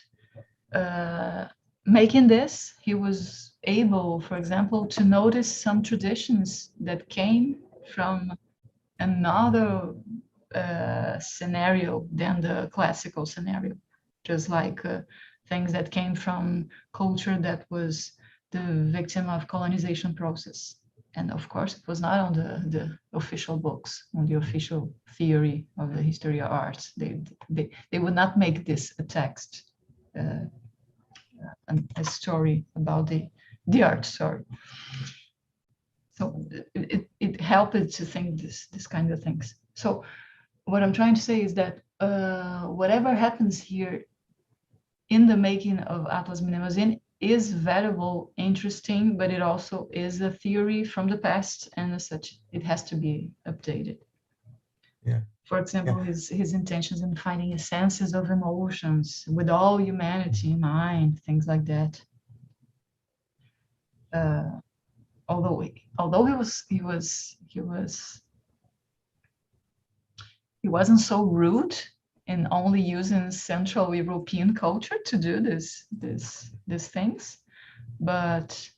making this, he was able, for example, to notice some traditions that came from another scenario than the classical scenario, just like things that came from culture that was the victim of colonization process. And of course, it was not on the official books, on the official theory of the history of art. They would not make this a text, a story about the art story. So it helped to think this kind of things. So what I'm trying to say is that whatever happens here in the making of Atlas Mnemosyne is valuable, interesting, but it also is a theory from the past, and as such, it has to be updated. Yeah. For example, his intentions in finding essences of emotions with all humanity in mind, things like that. Although he wasn't so rude in only using Central European culture to do these things, but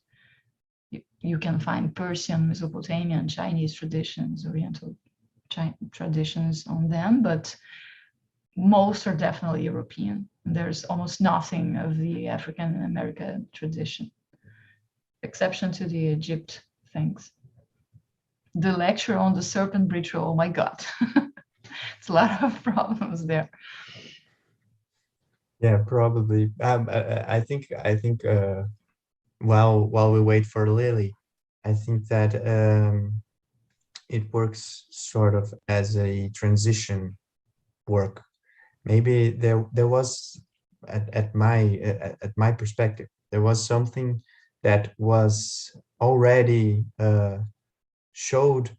you can find Persian, Mesopotamian, Chinese traditions, Oriental traditions on them, but most are definitely European. There's almost nothing of the African American tradition, exception to the Egypt things. The lecture on the serpent ritual, oh my God. It's a lot of problems there. Yeah, probably. I think while we wait for Lili, I think that it works sort of as a transition work. Maybe there was at my perspective, there was something that was already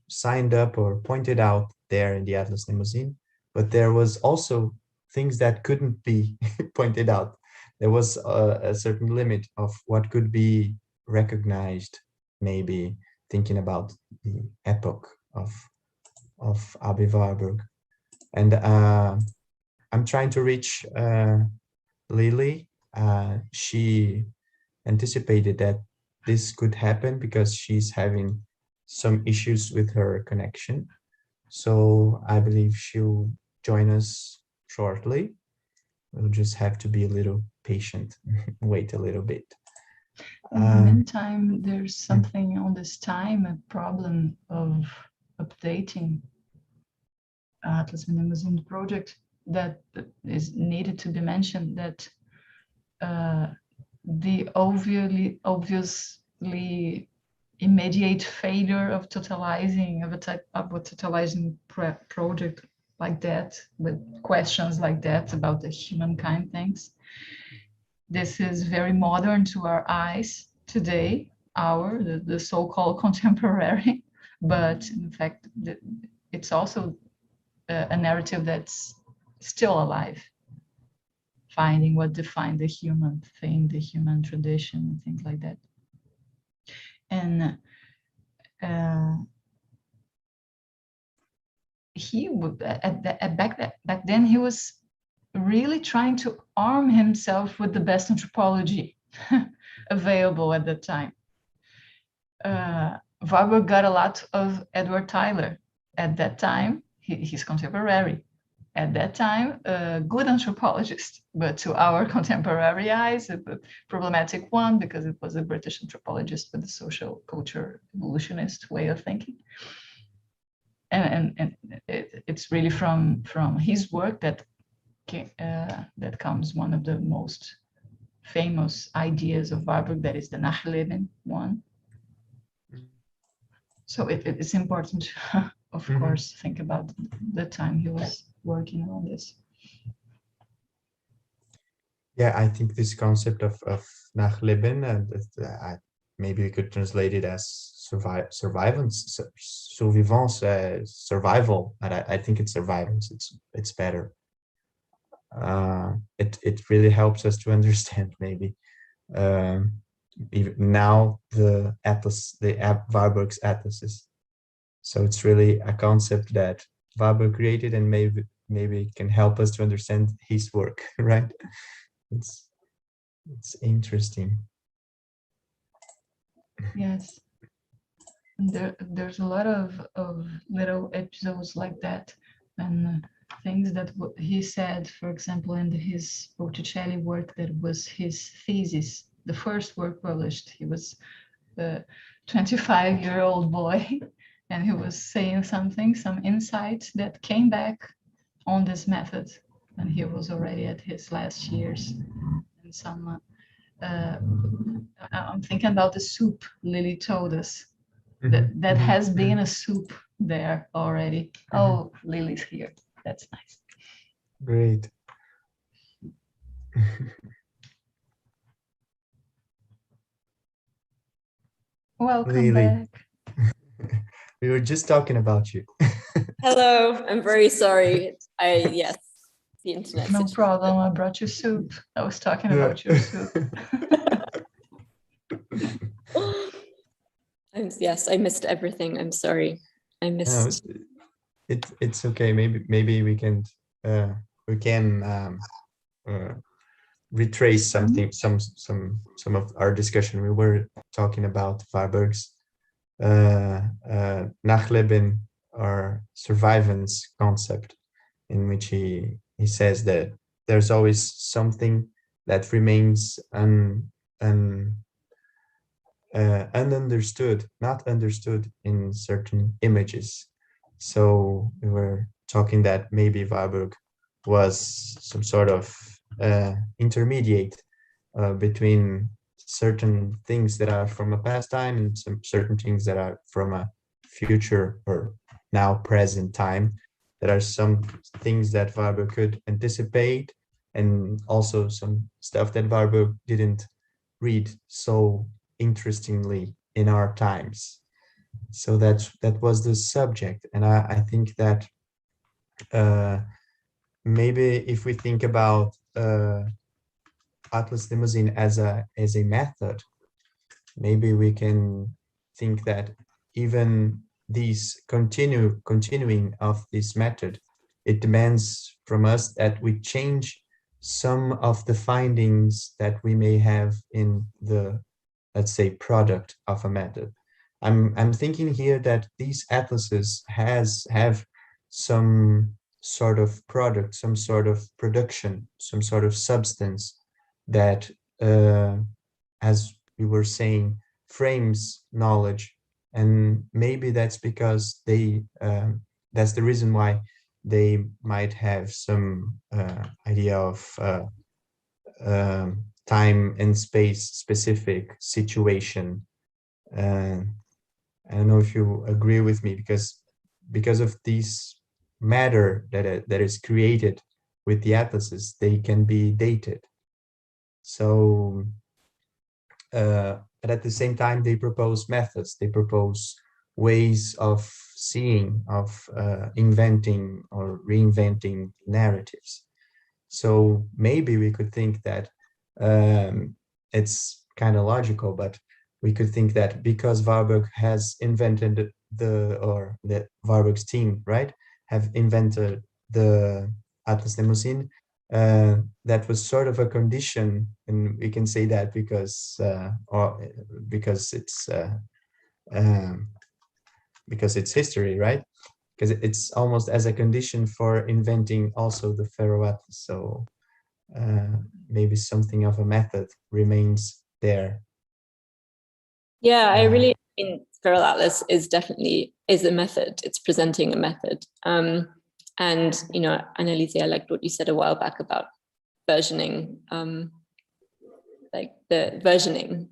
signed up or pointed out there in the Atlas Mnemosyne, but there was also things that couldn't be pointed out. There was a certain limit of what could be recognized, maybe thinking about the epoch of Aby Warburg. And I'm trying to reach Lili. She anticipated that this could happen because she's having some issues with her connection. So I believe she'll join us shortly. We'll just have to be a little patient, wait a little bit. In the meantime, there's something on this time, a problem of updating Atlas Mnemosyne project that is needed to be mentioned, that the obviously immediate failure of totalizing of a totalizing project like that, with questions like that about the humankind things. This is very modern to our eyes today, the so-called contemporary, but in fact, it's also a narrative that's still alive, finding what defined the human thing, the human tradition, and things like that. And he would back then he was really trying to arm himself with the best anthropology available at the time. Warburg got a lot of Edward Tyler at that time, his contemporary. At that time, a good anthropologist, but to our contemporary eyes, a problematic one, because it was a British anthropologist with a social culture evolutionist way of thinking. And it's really from his work that comes one of the most famous ideas of Warburg, that is the Nachleben one. So it's important to, of course, think about the time he was working on this. Yeah, I think this concept of Nachleben, and maybe we could translate it as survivance, survival. And I think it's survivance. It's better. It really helps us to understand maybe. Even now the Warburg's atlases So it's really a concept that Warburg created, and maybe it can help us to understand his work, right? It's interesting. Yes. There's a lot of little episodes like that, and things that he said, for example, in his Botticelli work, that was his thesis, the first work published. He was a 25-year-old boy, and he was saying some insights that came back on this method, and he was already at his last years. And some, I'm thinking about the soup Lili told us. That has been a soup there already. Oh, Lili's here. That's nice. Great. Welcome Lili. back. We were just talking about you. Hello, I'm very sorry. Yes, the internet. No problem. I brought you soup. I was talking about your soup. Yes, I missed everything. I'm sorry. I missed. No, it's okay. Maybe we can retrace something, some of our discussion. We were talking about Warburg's Nachleben, or survivance concept, in which he says that there's always something that remains ununderstood, not understood in certain images. So we were talking that maybe Warburg was some sort of intermediate between certain things that are from a past time and some certain things that are from a future or now present time. There are some things that Warburg could anticipate, and also some stuff that Warburg didn't read so interestingly in our times. So that was the subject, and I think that maybe if we think about Atlas Mnemosyne as a method, maybe we can think that even these continuing of this method, it demands from us that we change some of the findings that we may have in the, let's say, product of a method. I'm thinking here that these atlases have some sort of product, some sort of production, some sort of substance that, as we were saying, frames knowledge. And maybe that's because they, that's the reason why they might have some idea of time and space specific situation. I don't know if you agree with me, because of this matter that is created with the atlases, they can be dated. So, but at the same time, they propose methods, they propose ways of seeing, of inventing or reinventing narratives. So maybe we could think that it's kind of logical, but we could think that because Warburg has invented the Warburg's team, right, have invented the Atlas Mnemosyne, that was sort of a condition, and we can say that because it's history, right? Because it's almost as a condition for inventing also the Pharaoh Atlas. So maybe something of a method remains there. Yeah, I really mean Feral Atlas is definitely a method. It's presenting a method. And, you know, Anelise, I liked what you said a while back about versioning, like the versioning.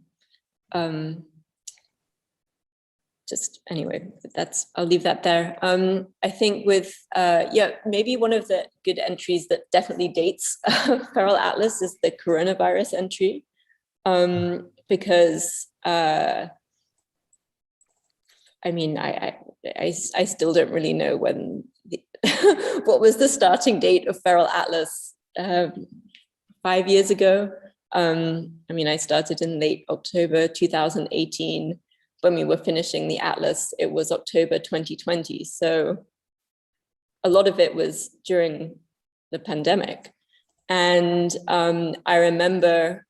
Just anyway, I'll leave that there. I think with, maybe one of the good entries that definitely dates Feral Atlas is the coronavirus entry, because I mean, I still don't really know when what was the starting date of Feral Atlas 5 years ago. I mean, I started in late October 2018. when we were finishing the atlas, it was October 2020. So a lot of it was during the pandemic. And I remember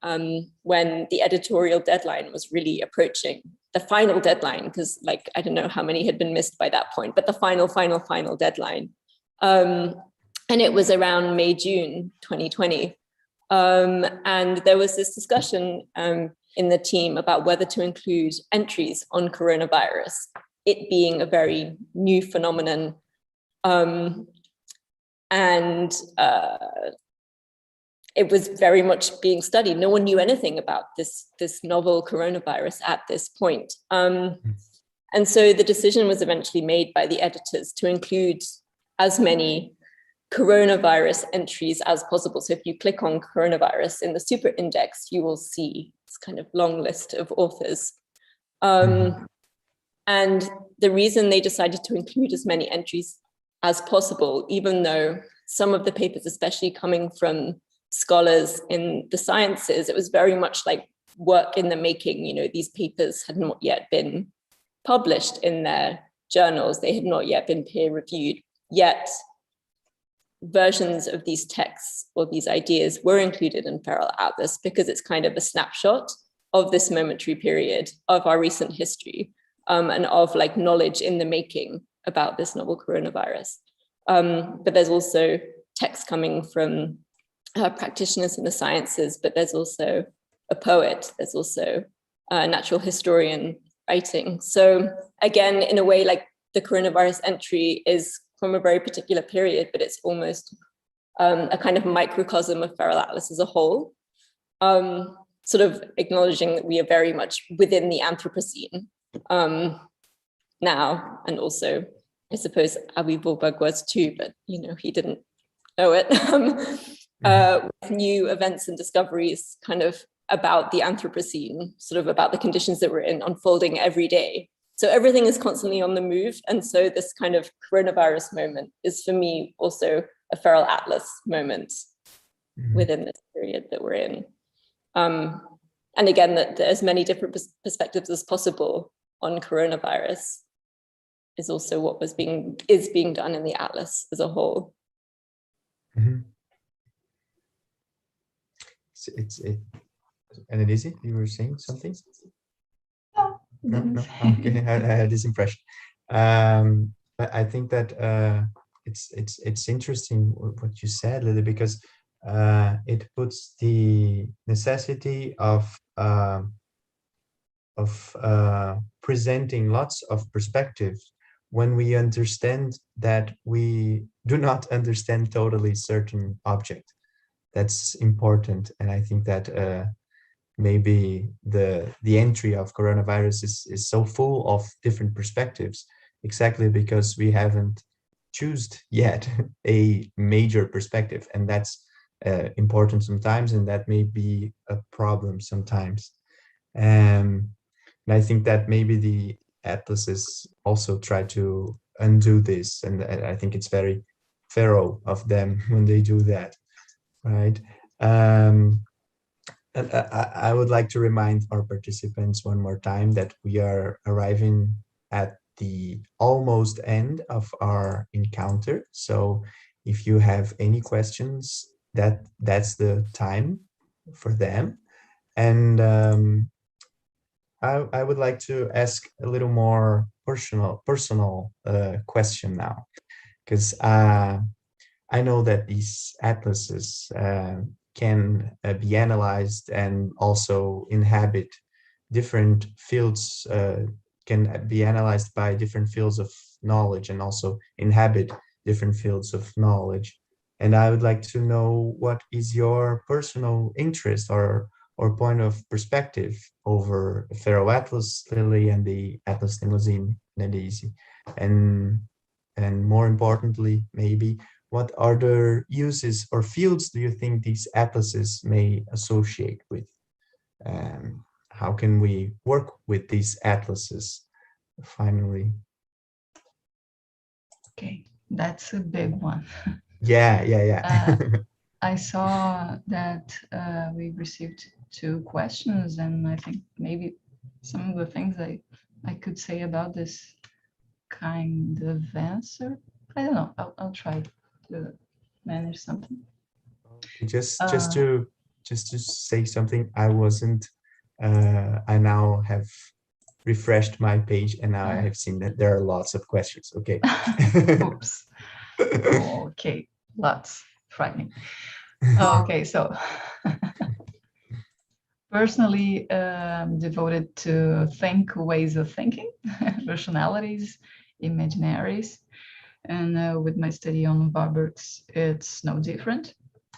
when the editorial deadline was really approaching, the final deadline, because like, I don't know how many had been missed by that point, but the final deadline. And it was around May, June 2020. And there was this discussion in the team about whether to include entries on coronavirus, it being a very new phenomenon. It was very much being studied. No one knew anything about this novel coronavirus at this point. And so the decision was eventually made by the editors to include as many coronavirus entries as possible. So if you click on coronavirus in the super index, you will see this kind of long list of authors. And the reason they decided to include as many entries as possible, even though some of the papers, especially coming from scholars in the sciences, it was very much like work in the making. You know, these papers had not yet been published in their journals. They had not yet been peer reviewed, yet versions of these texts or these ideas were included in Feral Atlas because it's kind of a snapshot of this momentary period of our recent history, and of like knowledge in the making about this novel coronavirus. But there's also text coming from practitioners in the sciences, but there's also a poet, there's also a natural historian writing. So again, in a way, like the coronavirus entry is from a very particular period, but it's almost a kind of microcosm of Feral Atlas as a whole, sort of acknowledging that we are very much within the Anthropocene now, and also, I suppose Aby Warburg was too, but you know, he didn't know it. With new events and discoveries kind of about the Anthropocene, sort of about the conditions that we're in, unfolding every day. So everything is constantly on the move. And so this kind of coronavirus moment is for me also a Feral Atlas moment within this period that we're in. And again, that as many different perspectives as possible on coronavirus is also what is being done in the Atlas as a whole. Anelise, you were saying something? No. Oh, Okay, I had this impression. But I think that it's interesting what you said, Lili, because it puts the necessity of presenting lots of perspectives when we understand that we do not understand totally certain object. That's important, and I think that maybe the entry of coronavirus is so full of different perspectives, exactly because we haven't chosen yet a major perspective, and that's important sometimes, and that may be a problem sometimes. And I think that maybe the atlases also try to undo this, and I think it's very thorough of them when they do that, right? And I would like to remind our participants one more time that we are arriving at the almost end of our encounter. So if you have any questions, that's the time for them. And I would like to ask a little more personal question now, because I know that these atlases can be analyzed and also inhabit different fields, can be analyzed by different fields of knowledge and also inhabit different fields of knowledge. And I would like to know what is your personal interest or point of perspective over the Feral Atlas, Lili, and the Atlas Mnemosyne, Anelise. And more importantly, maybe, what other uses or fields do you think these atlases may associate with? How can we work with these atlases, finally? Okay, that's a big one. Yeah. I saw that we received 2 questions, and I think maybe some of the things I I could say about this kind of answer. I don't know. I'll try to manage something. Just to say something, I wasn't. I now have refreshed my page, and now I have seen that there are lots of questions. Okay. Oops. Okay, lots. Frightening. Okay, so personally devoted to think ways of thinking, rationalities, imaginaries, and with my study on Warburg's, it's no different.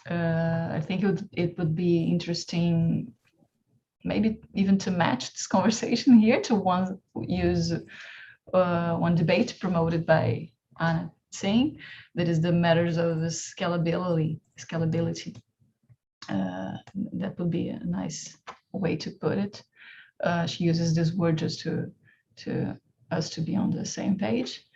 I think it would be interesting, maybe even to match this conversation here to use one debate promoted by Anna Tsing, that is the matters of scalability. That would be a nice way to put it. She uses this word just to us to be on the same page.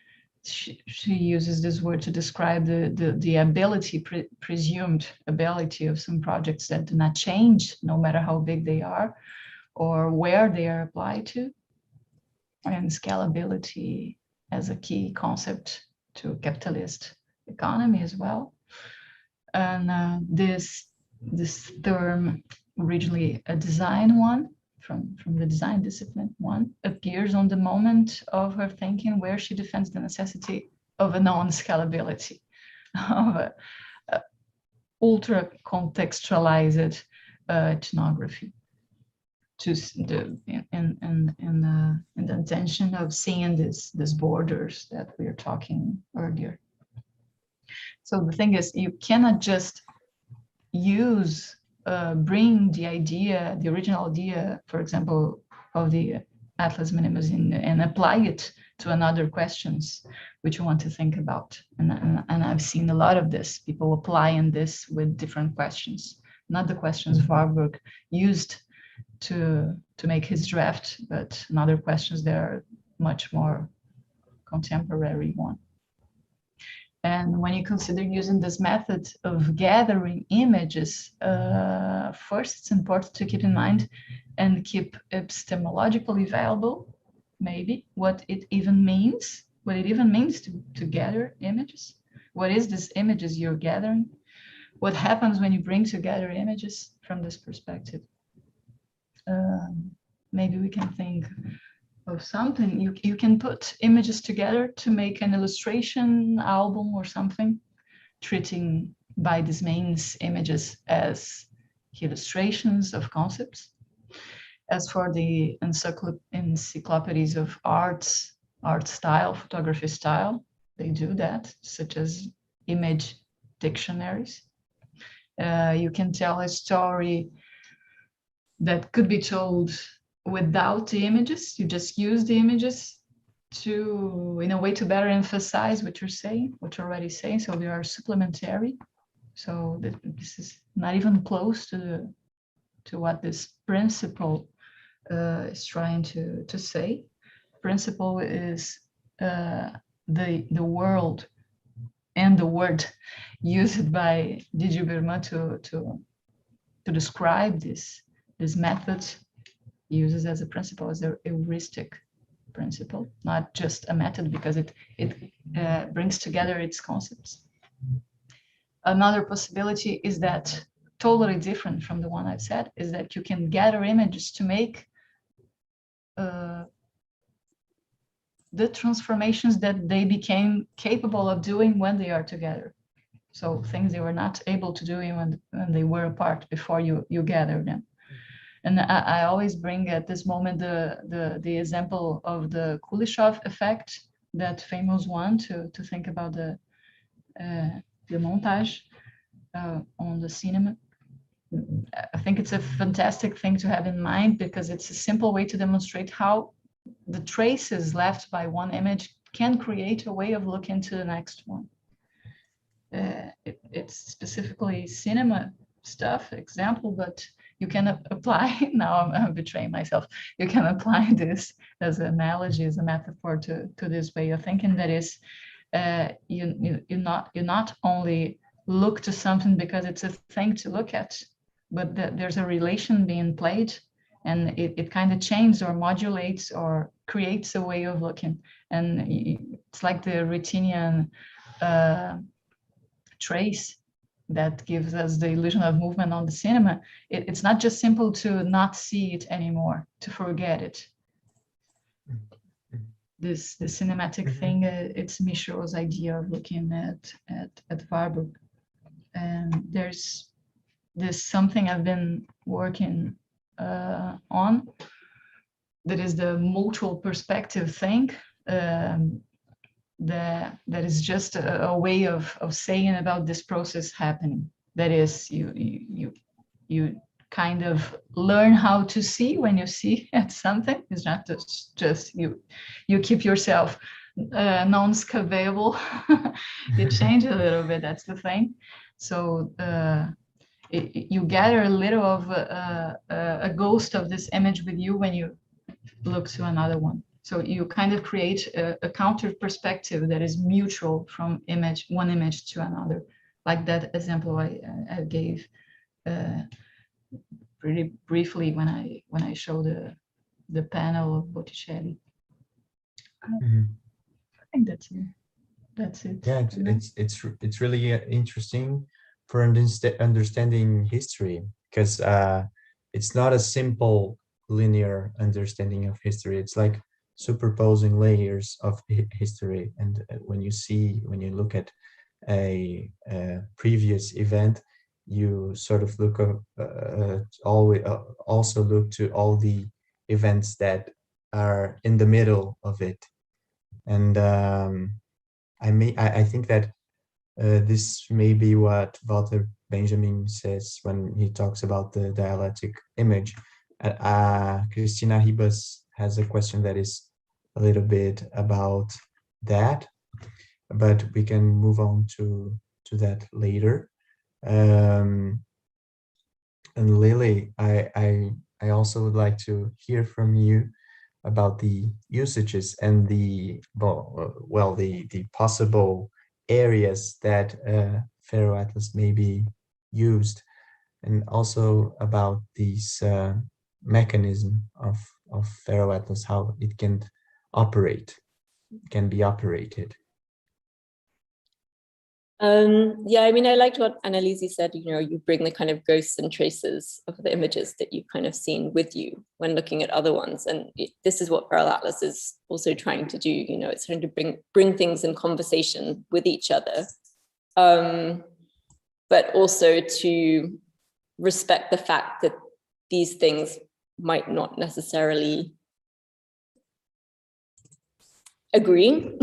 She uses this word to describe the ability, presumed ability of some projects that do not change no matter how big they are or where they are applied to, and scalability as a key concept to capitalist economy as well. And this term, originally a design one, from the design discipline one, appears on the moment of her thinking where she defends the necessity of a non-scalability, of a ultra contextualized ethnography, to in the intention of seeing these borders that we were talking earlier. So the thing is, you cannot just bring the idea, the original idea, for example, of the Atlas Mnemosyne, and apply it to another questions which you want to think about. And I've seen a lot of this, people applying this with different questions, not the questions Warburg used to make his draft, but other questions that are much more contemporary one. And when you consider using this method of gathering images, first it's important to keep in mind and keep epistemologically valuable, maybe, what it even means to gather images. What is these images you're gathering? What happens when you bring together images from this perspective? Maybe we can think of something. You can put images together to make an illustration album or something, treating by this means images as illustrations of concepts. As for the encyclopedias of art style, photography style, they do that, such as image dictionaries. You can tell a story that could be told without the images. You just use the images in a way to better emphasize what you're saying, what you're already saying. So they are supplementary. So this is not even close to what this principle is trying to say. Principle is the world and the word used by Didier Berman to describe this method, uses as a principle, as a heuristic principle, not just a method, because it brings together its concepts. Another possibility is that, totally different from the one I've said, is that you can gather images to make the transformations that they became capable of doing when they are together. So things they were not able to do when they were apart before you gather them. And I always bring at this moment the example of the Kuleshov effect, that famous one to think about the montage on the cinema. I think it's a fantastic thing to have in mind, because it's a simple way to demonstrate how the traces left by one image can create a way of looking to the next one. It's specifically cinema stuff example, but you can apply, now I'm betraying myself, you can apply this as an analogy, as a metaphor to this way of thinking, that is, you not only look to something because it's a thing to look at, but that there's a relation being played, and it kind of changes or modulates or creates a way of looking. And it's like the Rutinian trace that gives us the illusion of movement on the cinema. It's not just simple to not see it anymore, to forget it. The cinematic thing, it's Michaud's idea of looking at Warburg. And there's something I've been working on, that is the mutual perspective thing. That is just a way of saying about this process happening. That is, you kind of learn how to see when you see at something. It's not just you keep yourself non-scavable. You change a little bit, that's the thing. So you gather a little of a ghost of this image with you when you look to another one. So you kind of create a counter perspective that is mutual from one image to another, like that example I gave pretty briefly when I showed the panel of Botticelli. I think that's it. Yeah, it's really interesting for understanding history, because it's not a simple linear understanding of history. It's like superposing layers of history, and when you look at a previous event, you sort of look also look to all the events that are in the middle of it. And I think that this may be what Walter Benjamin says when he talks about the dialectic image. Cristina Ribas has a question that is a little bit about that, but we can move on to that later. And Lili, I also would like to hear from you about the usages and the possible areas that Faro Atlas may be used, and also about this mechanism of Faro Atlas, how it can be operated. Yeah, I mean, I liked what Anelise said, you bring the kind of ghosts and traces of the images that you've kind of seen with you when looking at other ones. And this is what Feral Atlas is also trying to do, it's trying to bring things in conversation with each other, but also to respect the fact that these things might not necessarily agree.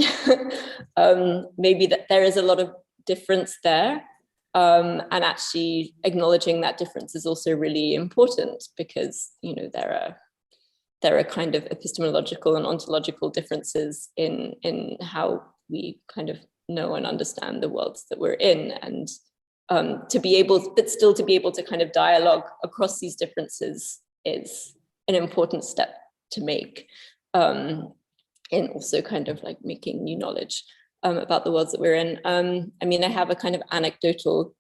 Maybe that there is a lot of difference there, and actually acknowledging that difference is also really important, because there are kind of epistemological and ontological differences in how we kind of know and understand the worlds that we're in, and still to be able to kind of dialogue across these differences is an important step to make, in also kind of like making new knowledge about the worlds that we're in. I mean, I have a kind of anecdotal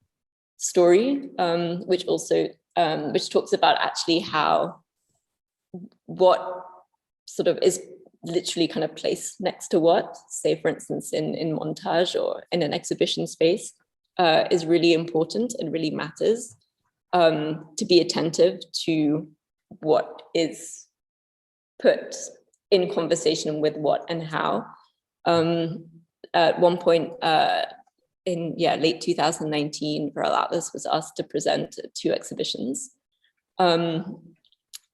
story, which talks about actually how what sort of is literally kind of placed next to what, say, for instance, in montage or in an exhibition space, is really important and really matters, to be attentive to what is put in conversation with what and how. At one point in late 2019, Feral Atlas was asked to present 2 exhibitions. One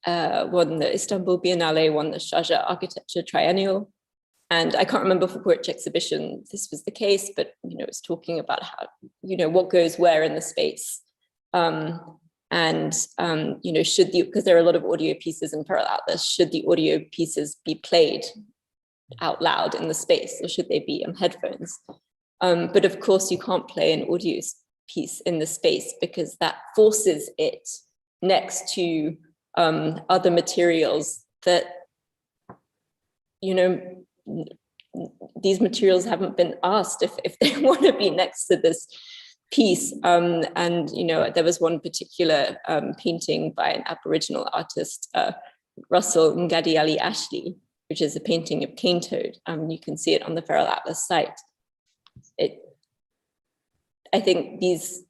the Istanbul Biennale, one the Sharjah Architecture Triennial. And I can't remember for which exhibition this was the case, but it's talking about how, what goes where in the space. Because there are a lot of audio pieces in Feral Atlas, should the audio pieces be played out loud in the space, or should they be on headphones? But of course, you can't play an audio piece in the space, because that forces it next to other materials that, these materials haven't been asked if they want to be next to this piece. And, you know, there was one particular painting by an Aboriginal artist, Russell Ngadiali Ashley, which is a painting of cane toad. You can see it on the Feral Atlas site. I think these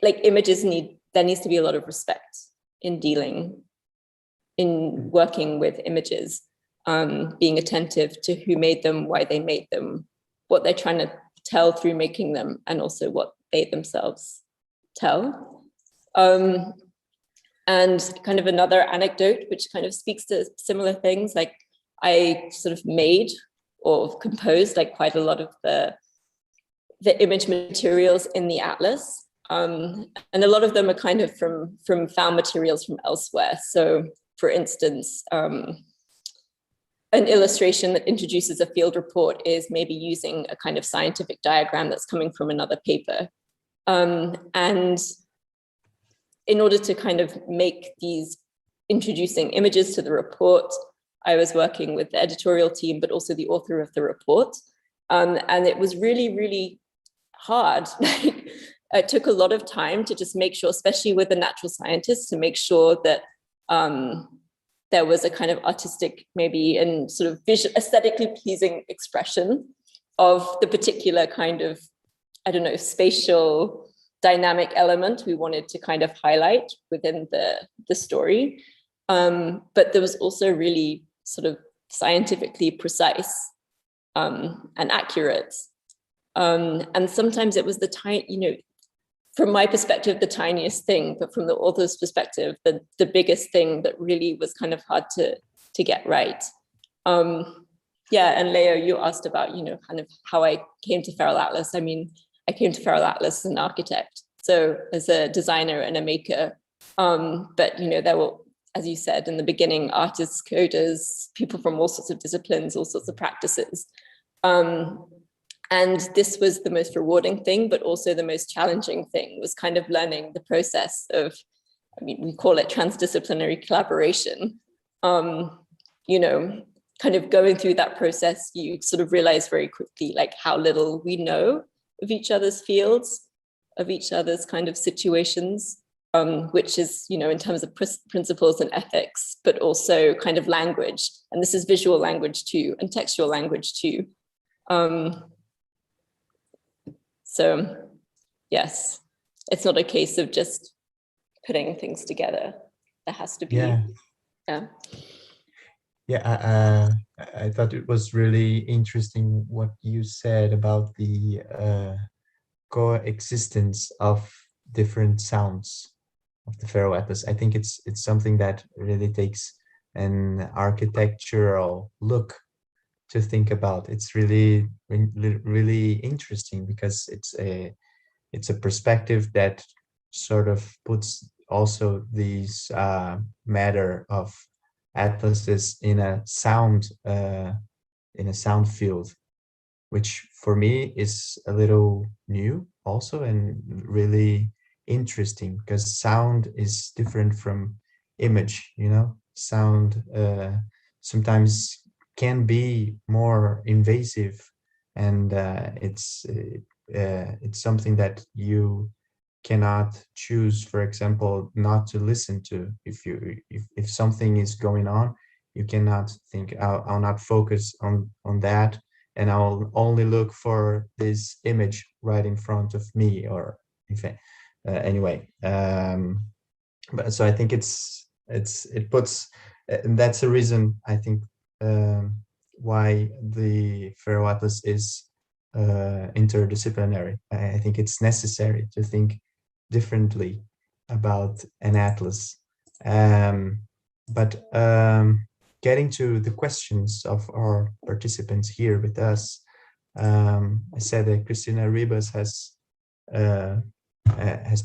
like images there needs to be a lot of respect in working with images, being attentive to who made them, why they made them, what they're trying to tell through making them, and also what they themselves tell. And kind of another anecdote, which kind of speaks to similar things, like I sort of made or composed like quite a lot of the image materials in the atlas. And a lot of them are kind of from found materials from elsewhere. So for instance, an illustration that introduces a field report is maybe using a kind of scientific diagram that's coming from another paper. And in order to kind of make these introducing images to the report, I was working with the editorial team, but also the author of the report. And it was really, really hard. It took a lot of time to just make sure, especially with the natural scientists, to make sure that there was a kind of artistic, maybe, and sort of aesthetically pleasing expression of the particular kind of, I don't know, spatial dynamic element we wanted to kind of highlight within the story. But there was also really sort of scientifically precise and accurate. And sometimes it was from my perspective, the tiniest thing, but from the author's perspective, the biggest thing that really was kind of hard to get right. Yeah, and Leo, you asked about, kind of how I came to Feral Atlas. I mean, I came to Feral Atlas as an architect, so as a designer and a maker. But, there were, as you said in the beginning, artists, coders, people from all sorts of disciplines, all sorts of practices. And this was the most rewarding thing, but also the most challenging thing, was kind of learning the process of, we call it transdisciplinary collaboration. Kind of going through that process, you sort of realize very quickly, like, how little we know of each other's fields, of each other's kind of situations, which is, in terms of principles and ethics, but also kind of language. And this is visual language too, and textual language too. So yes, it's not a case of just putting things together. There has to be, I thought it was really interesting what you said about the coexistence of different sounds of the Feral Atlas. I think it's something that really takes an architectural look to think about. It's really, really interesting, because it's a perspective that sort of puts also these matter of atlases in a sound field, which for me is a little new also, and really interesting, because sound is different from image. Sound sometimes can be more invasive, and it's something that you cannot choose, for example, not to listen to. If something is going on, you cannot think, I'll not focus on that, and I'll only look for this image right in front of me, or anyway. But so I think it puts, and that's the reason I think why the Feral Atlas is interdisciplinary. I think it's necessary to think differently about an atlas. But getting to the questions of our participants here with us, I said that Cristina Ribas has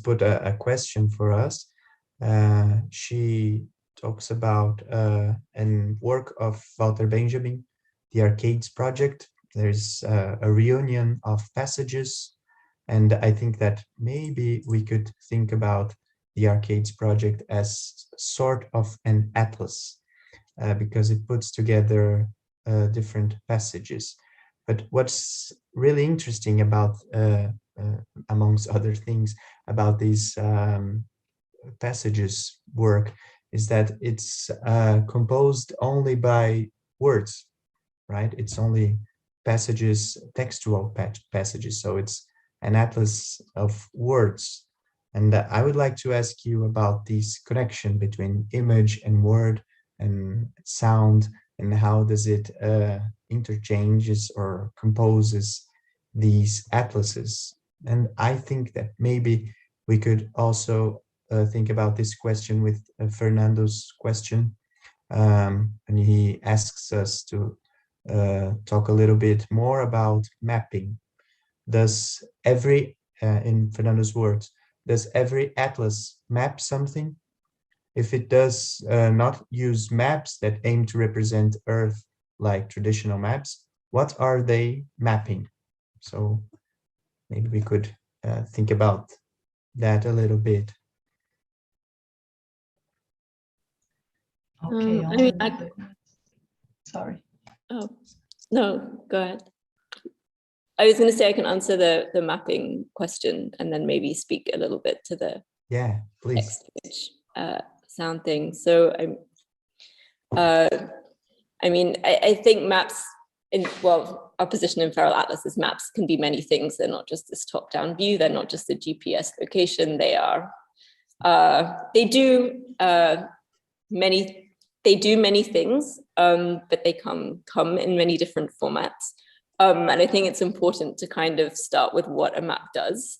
put a question for us. She talks about an work of Walter Benjamin, the Arcades Project. There's a reunion of passages, and I think that maybe we could think about the Arcades Project as sort of an atlas, because it puts together different passages. But what's really interesting about amongst other things, about these passages work is that it's composed only by words, right? It's only passages, textual passages. So it's an atlas of words. And I would like to ask you about this connection between image and word and sound, and how does it interchanges or composes these atlases. And I think that maybe we could also think about this question with Fernando's question. And he asks us to talk a little bit more about mapping. Does every, in Fernando's words, does every atlas map something? If it does not use maps that aim to represent Earth like traditional maps, what are they mapping? So maybe we could think about that a little bit. Okay, I mean, sorry. Oh, no, go ahead. I was going to say I can answer the mapping question and then maybe speak a little bit to the please. next image sound thing. So I mean, I think maps our position in Feral Atlas is maps can be many things. They're not just this top-down view. They're not just a GPS location. They are, they do many things, but they come in many different formats. And I think it's important to kind of start with what a map does,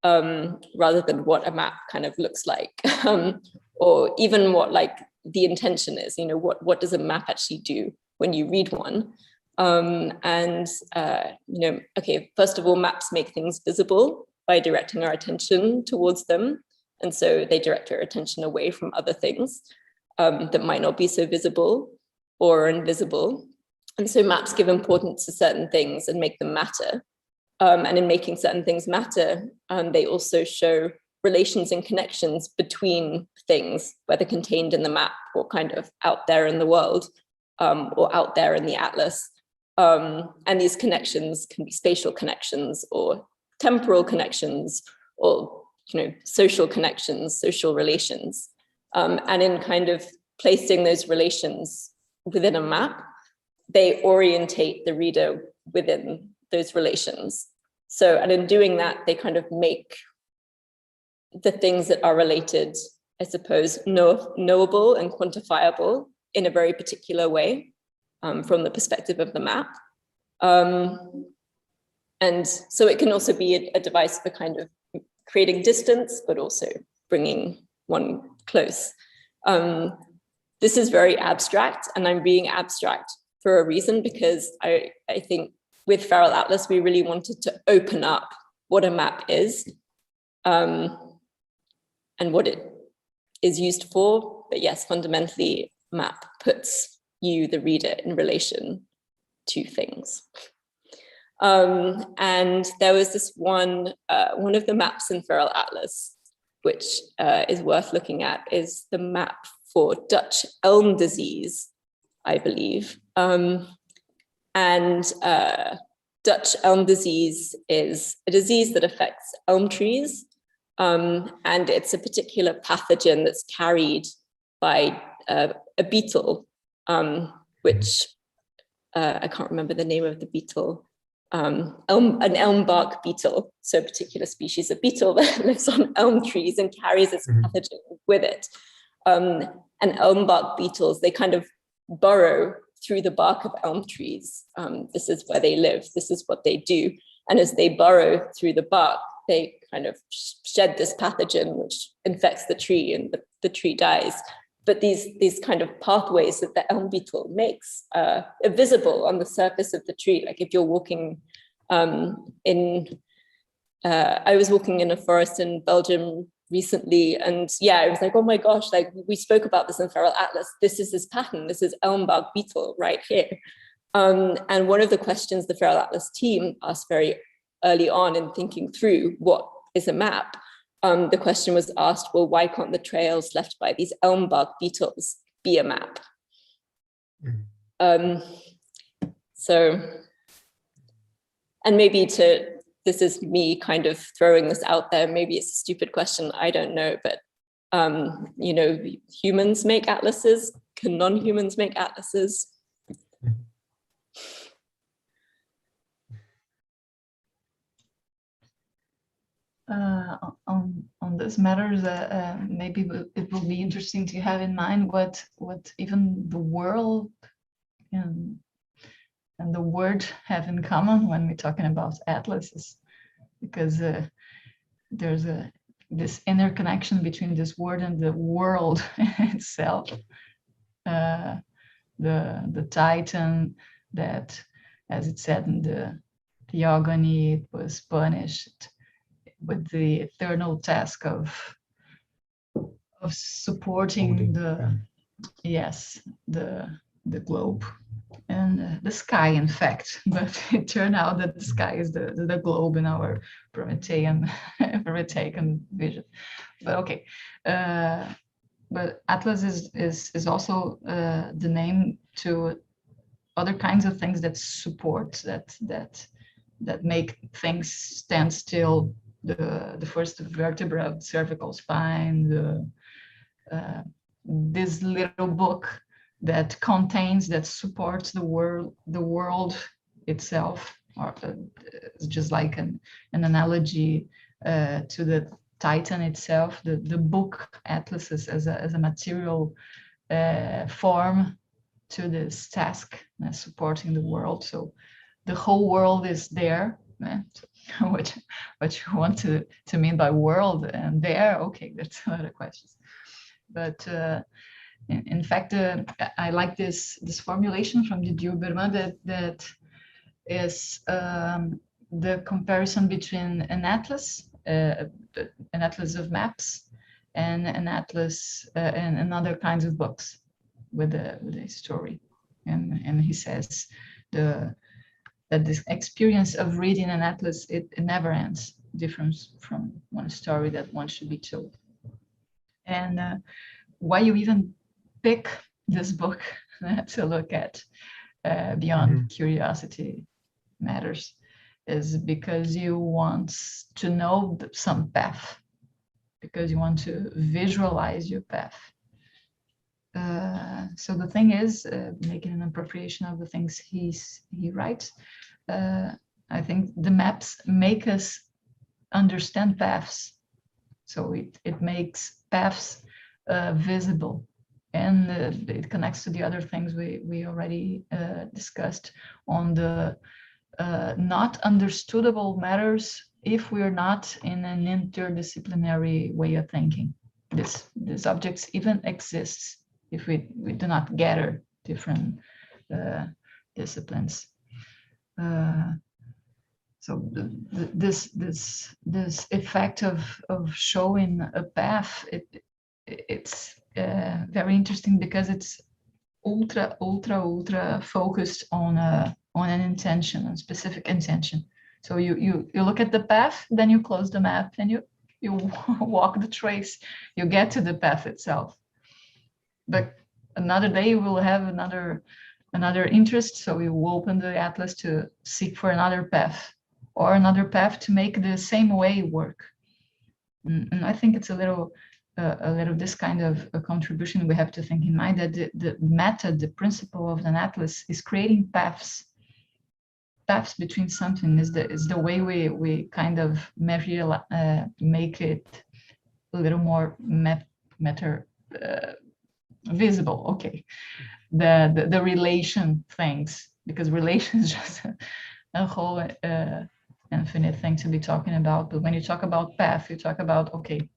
rather than what a map kind of looks like, or even what like the intention is. You know, what does a map actually do when you read one? You know, okay, first of all, maps make things visible by directing our attention towards them. And so they direct our attention away from other things that might not be so visible or invisible. And so maps give importance to certain things and make them matter. And in making certain things matter, they also show relations and connections between things, whether contained in the map or kind of out there in the world, or out there in the atlas. And these connections can be spatial connections or temporal connections, or, you know, social connections, social relations. And in kind of placing those relations within a map, they orientate the reader within those relations. So, and in doing that, they kind of make the things that are related, I suppose, knowable and quantifiable in a very particular way, from the perspective of the map. And so it can also be a device for kind of creating distance, but also bringing one close. This is very abstract, and I'm being abstract for a reason, because I think with Feral Atlas, we really wanted to open up what a map is, and what it is used for. But yes, fundamentally, map puts you, the reader, in relation to things. And there was this one of the maps in Feral Atlas, which is worth looking at, is the map for Dutch elm disease, I believe. Dutch elm disease is a disease that affects elm trees. And it's a particular pathogen that's carried by a beetle, which I can't remember the name of the beetle, an elm bark beetle, so a particular species of beetle that lives on elm trees and carries this pathogen with it. And elm bark beetles, they kind of burrow through the bark of elm trees. This is where they live, this is what they do. And as they burrow through the bark, they kind of shed this pathogen which infects the tree, and the tree dies. But these kind of pathways that the elm beetle makes are visible on the surface of the tree. Like if you're walking I was walking in a forest in Belgium recently, and yeah, I was like, oh my gosh, like we spoke about this in Feral Atlas. This is this pattern, this is elm bark beetle right here. And one of the questions the Feral Atlas team asked very early on in thinking through what is a map, the question was asked, well, why can't the trails left by these elm bark beetles be a map? So, and maybe to this is me kind of throwing this out there. Maybe it's a stupid question, I don't know, but you know, humans make atlases. Can non-humans make atlases? On this matters, maybe it will be interesting to have in mind what even the world and the word have in common when we're talking about atlases, because there's this interconnection between this word and the world itself. The Titan that, as it said in the Theogony, it was punished with the eternal task of supporting the globe and the sky, in fact. But it turned out that the sky is the globe in our Promethean vision. But okay, but Atlas is also the name to other kinds of things that support, that make things stand still. The first vertebra of the cervical spine, this little book that supports the world itself, or just like an analogy to the Titan itself, the book atlases as a material form to this task, supporting the world. So the whole world is there. What you want to mean by world and there? Okay, that's a lot of questions. But in fact, I like this formulation from Didier Berman that is the comparison between an atlas of maps, and an atlas and other kinds of books with a story. And he says that this experience of reading an atlas, it never ends, different from one story that one should be told. And why you even pick this book to look at beyond curiosity matters is because you want to know some path, because you want to visualize your path. So the thing is, making an appropriation of the things he writes, I think the maps make us understand paths. So it makes paths visible, and it connects to the other things we already discussed on the not understandable matters if we're not in an interdisciplinary way of thinking. These objects even exists if we do not gather different disciplines. So this effect of showing a path, it's very interesting because it's ultra focused on an intention, a specific intention. So you look at the path, then you close the map, and you walk the trace, you get to the path itself. But another day you will have another interest, so you will open the atlas to seek for another path, or another path to make the same way work. And I think it's a little this kind of a contribution we have to think in mind, that the method, the principle of an atlas is creating paths between something, is the way we kind of make it a little more matter visible. Okay, the relation things, because relation is just a whole infinite thing to be talking about. But when you talk about path, you talk about, okay,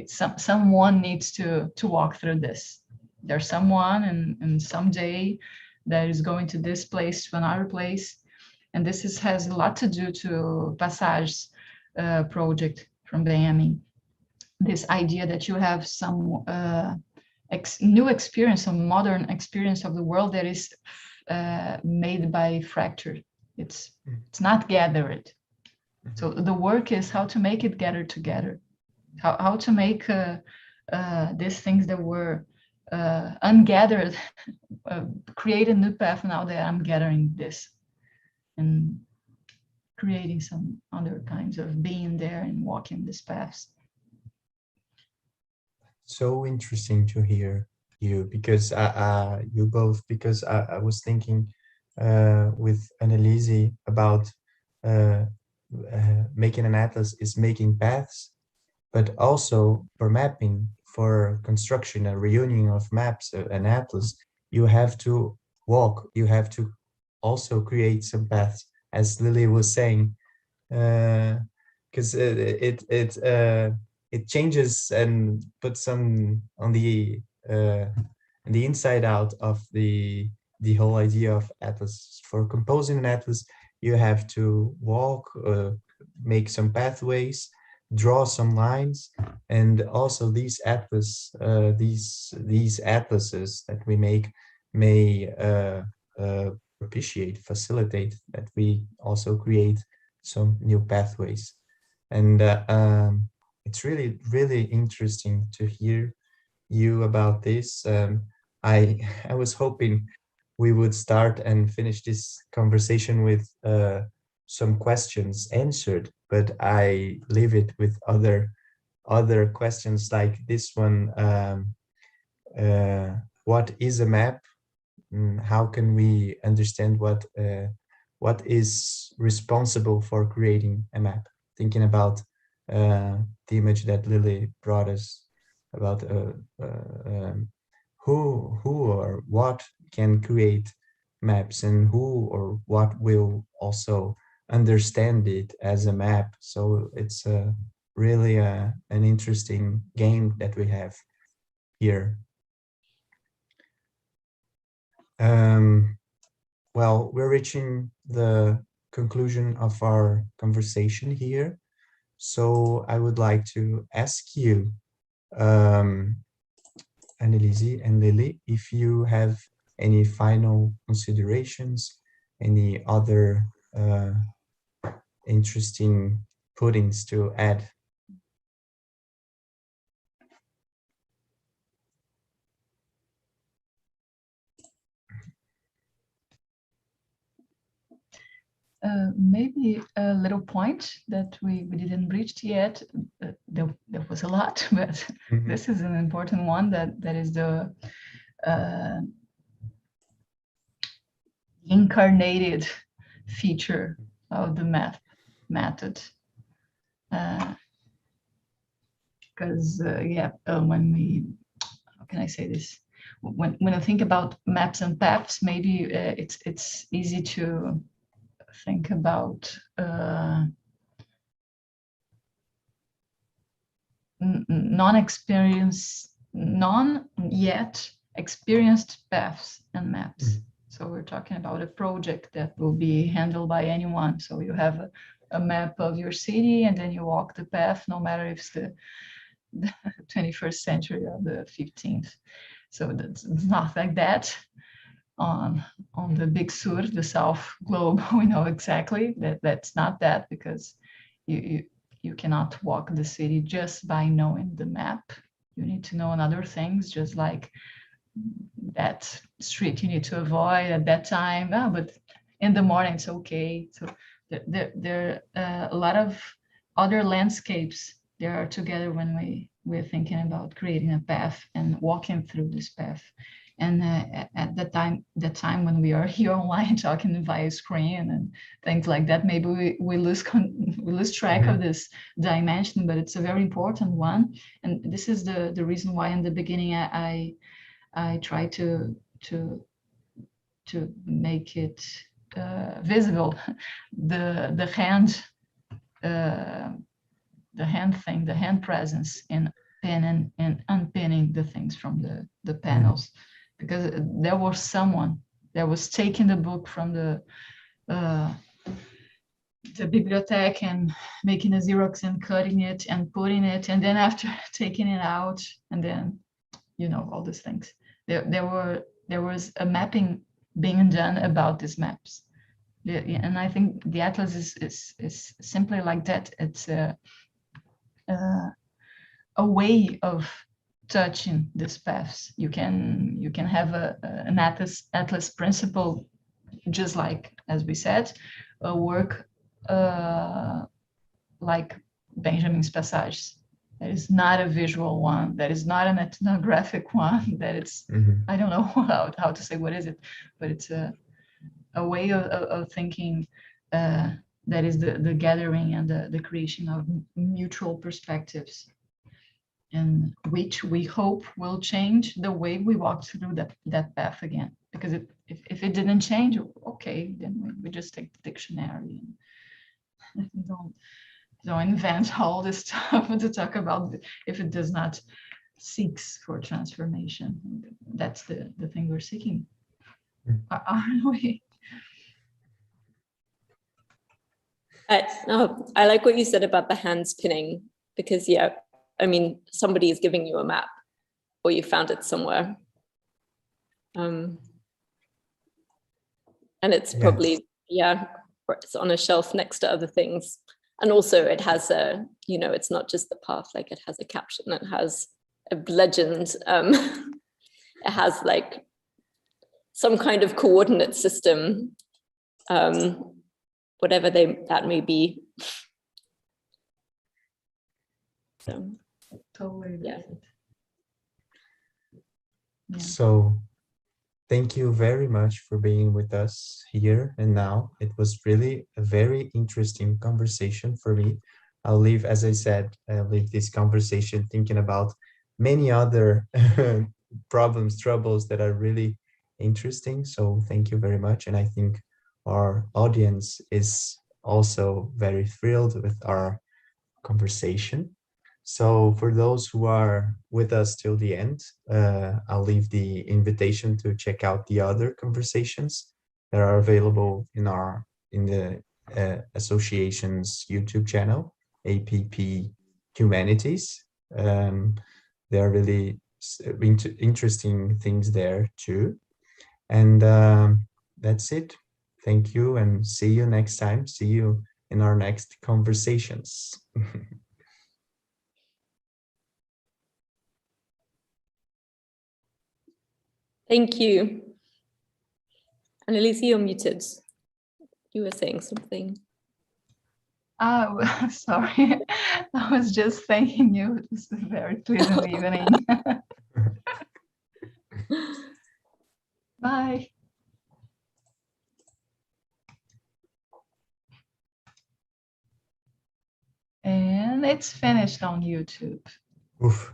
someone needs to walk through this. There's someone and someday that is going to this place, to another place. And this has a lot to do to Passage's project from Benjamin. This idea that you have some new experience, some modern experience of the world that is made by fracture. It's not gathered. So the work is how to make it gather together, how to make these things that were ungathered create a new path now that I'm gathering this. And creating some other kinds of being there and walking these paths. So interesting to hear you, because you both, because I was thinking with Anelise about making an atlas is making paths, but also for mapping, for construction, a reunion of maps, an atlas, you have to walk, you have to also create some paths, as Lili was saying, because it changes and puts some on the inside out of the whole idea of atlas. For composing an atlas, you have to walk, make some pathways, draw some lines, and also these atlas, these atlases that we make may propitiate, facilitate that we also create some new pathways. And it's really, really interesting to hear you about this. I was hoping we would start and finish this conversation with some questions answered, but I leave it with other questions like this one. What is a map? How can we understand what is responsible for creating a map? Thinking about the image that Lili brought us about who or what can create maps, and who or what will also understand it as a map. So it's really an interesting game that we have here. Well, we're reaching the conclusion of our conversation here. So I would like to ask you, Anelise and Lili, if you have any final considerations, any other interesting puddings to add. Maybe a little point that we didn't reach yet. There was a lot, but this is an important one, that is the incarnated feature of the method. Because when we, how can I say this? When I think about maps and paths, maybe it's easy to think about non-yet experienced paths and maps. So we're talking about a project that will be handled by anyone. So you have a map of your city, and then you walk the path, no matter if it's the 21st century or the 15th. So it's not like that. On the Big Sur, the South Globe, we know exactly that that's not that, because you cannot walk the city just by knowing the map. You need to know other things, just like that street you need to avoid at that time. But in the morning it's okay. So there are a lot of other landscapes that are together when we're thinking about creating a path and walking through this path. And at the time when we are here online talking via screen and things like that, maybe we lose track of this dimension, but it's a very important one. And this is the reason why in the beginning I try to make it visible, the hand presence in pinning and unpinning the things from the panels. Because there was someone that was taking the book from the bibliothèque and making a Xerox and cutting it and putting it, and then after taking it out, and then all these things. There was a mapping being done about these maps, and I think the atlas is simply like that. It's a way of touching these paths. You can have an atlas principle, just like, as we said, a work like Benjamin's passages. That is not a visual one. That is not an ethnographic one. That it's, I don't know how to say what is it, but it's a way of thinking that is the gathering and the creation of mutual perspectives, and which we hope will change the way we walk through that path again. Because if it didn't change, okay, then we just take the dictionary and don't invent all this stuff to talk about if it does not seeks for transformation. That's the thing we're seeking, aren't we? I like what you said about the hand spinning, because yeah, I mean, somebody is giving you a map, or you found it somewhere. And it's probably, it's on a shelf next to other things. And also it has a, it's not just the path, like it has a caption, it has a legend. It has like some kind of coordinate system, whatever that may be. So, totally. Yeah. So thank you very much for being with us here and now. It was really a very interesting conversation for me. I'll leave, as I said, this conversation thinking about many other problems, troubles that are really interesting. So thank you very much. And I think our audience is also very thrilled with our conversation. So for those who are with us till the end, I'll leave the invitation to check out the other conversations that are available in the association's YouTube channel, APP Humanities. There are really interesting things there too. And that's it. Thank you and see you next time. See you in our next conversations. thank you. Anelise, you're muted. You were saying something. Oh, sorry. I was just thanking you. It was a very pleasant evening. Bye. And it's finished on YouTube. Oof.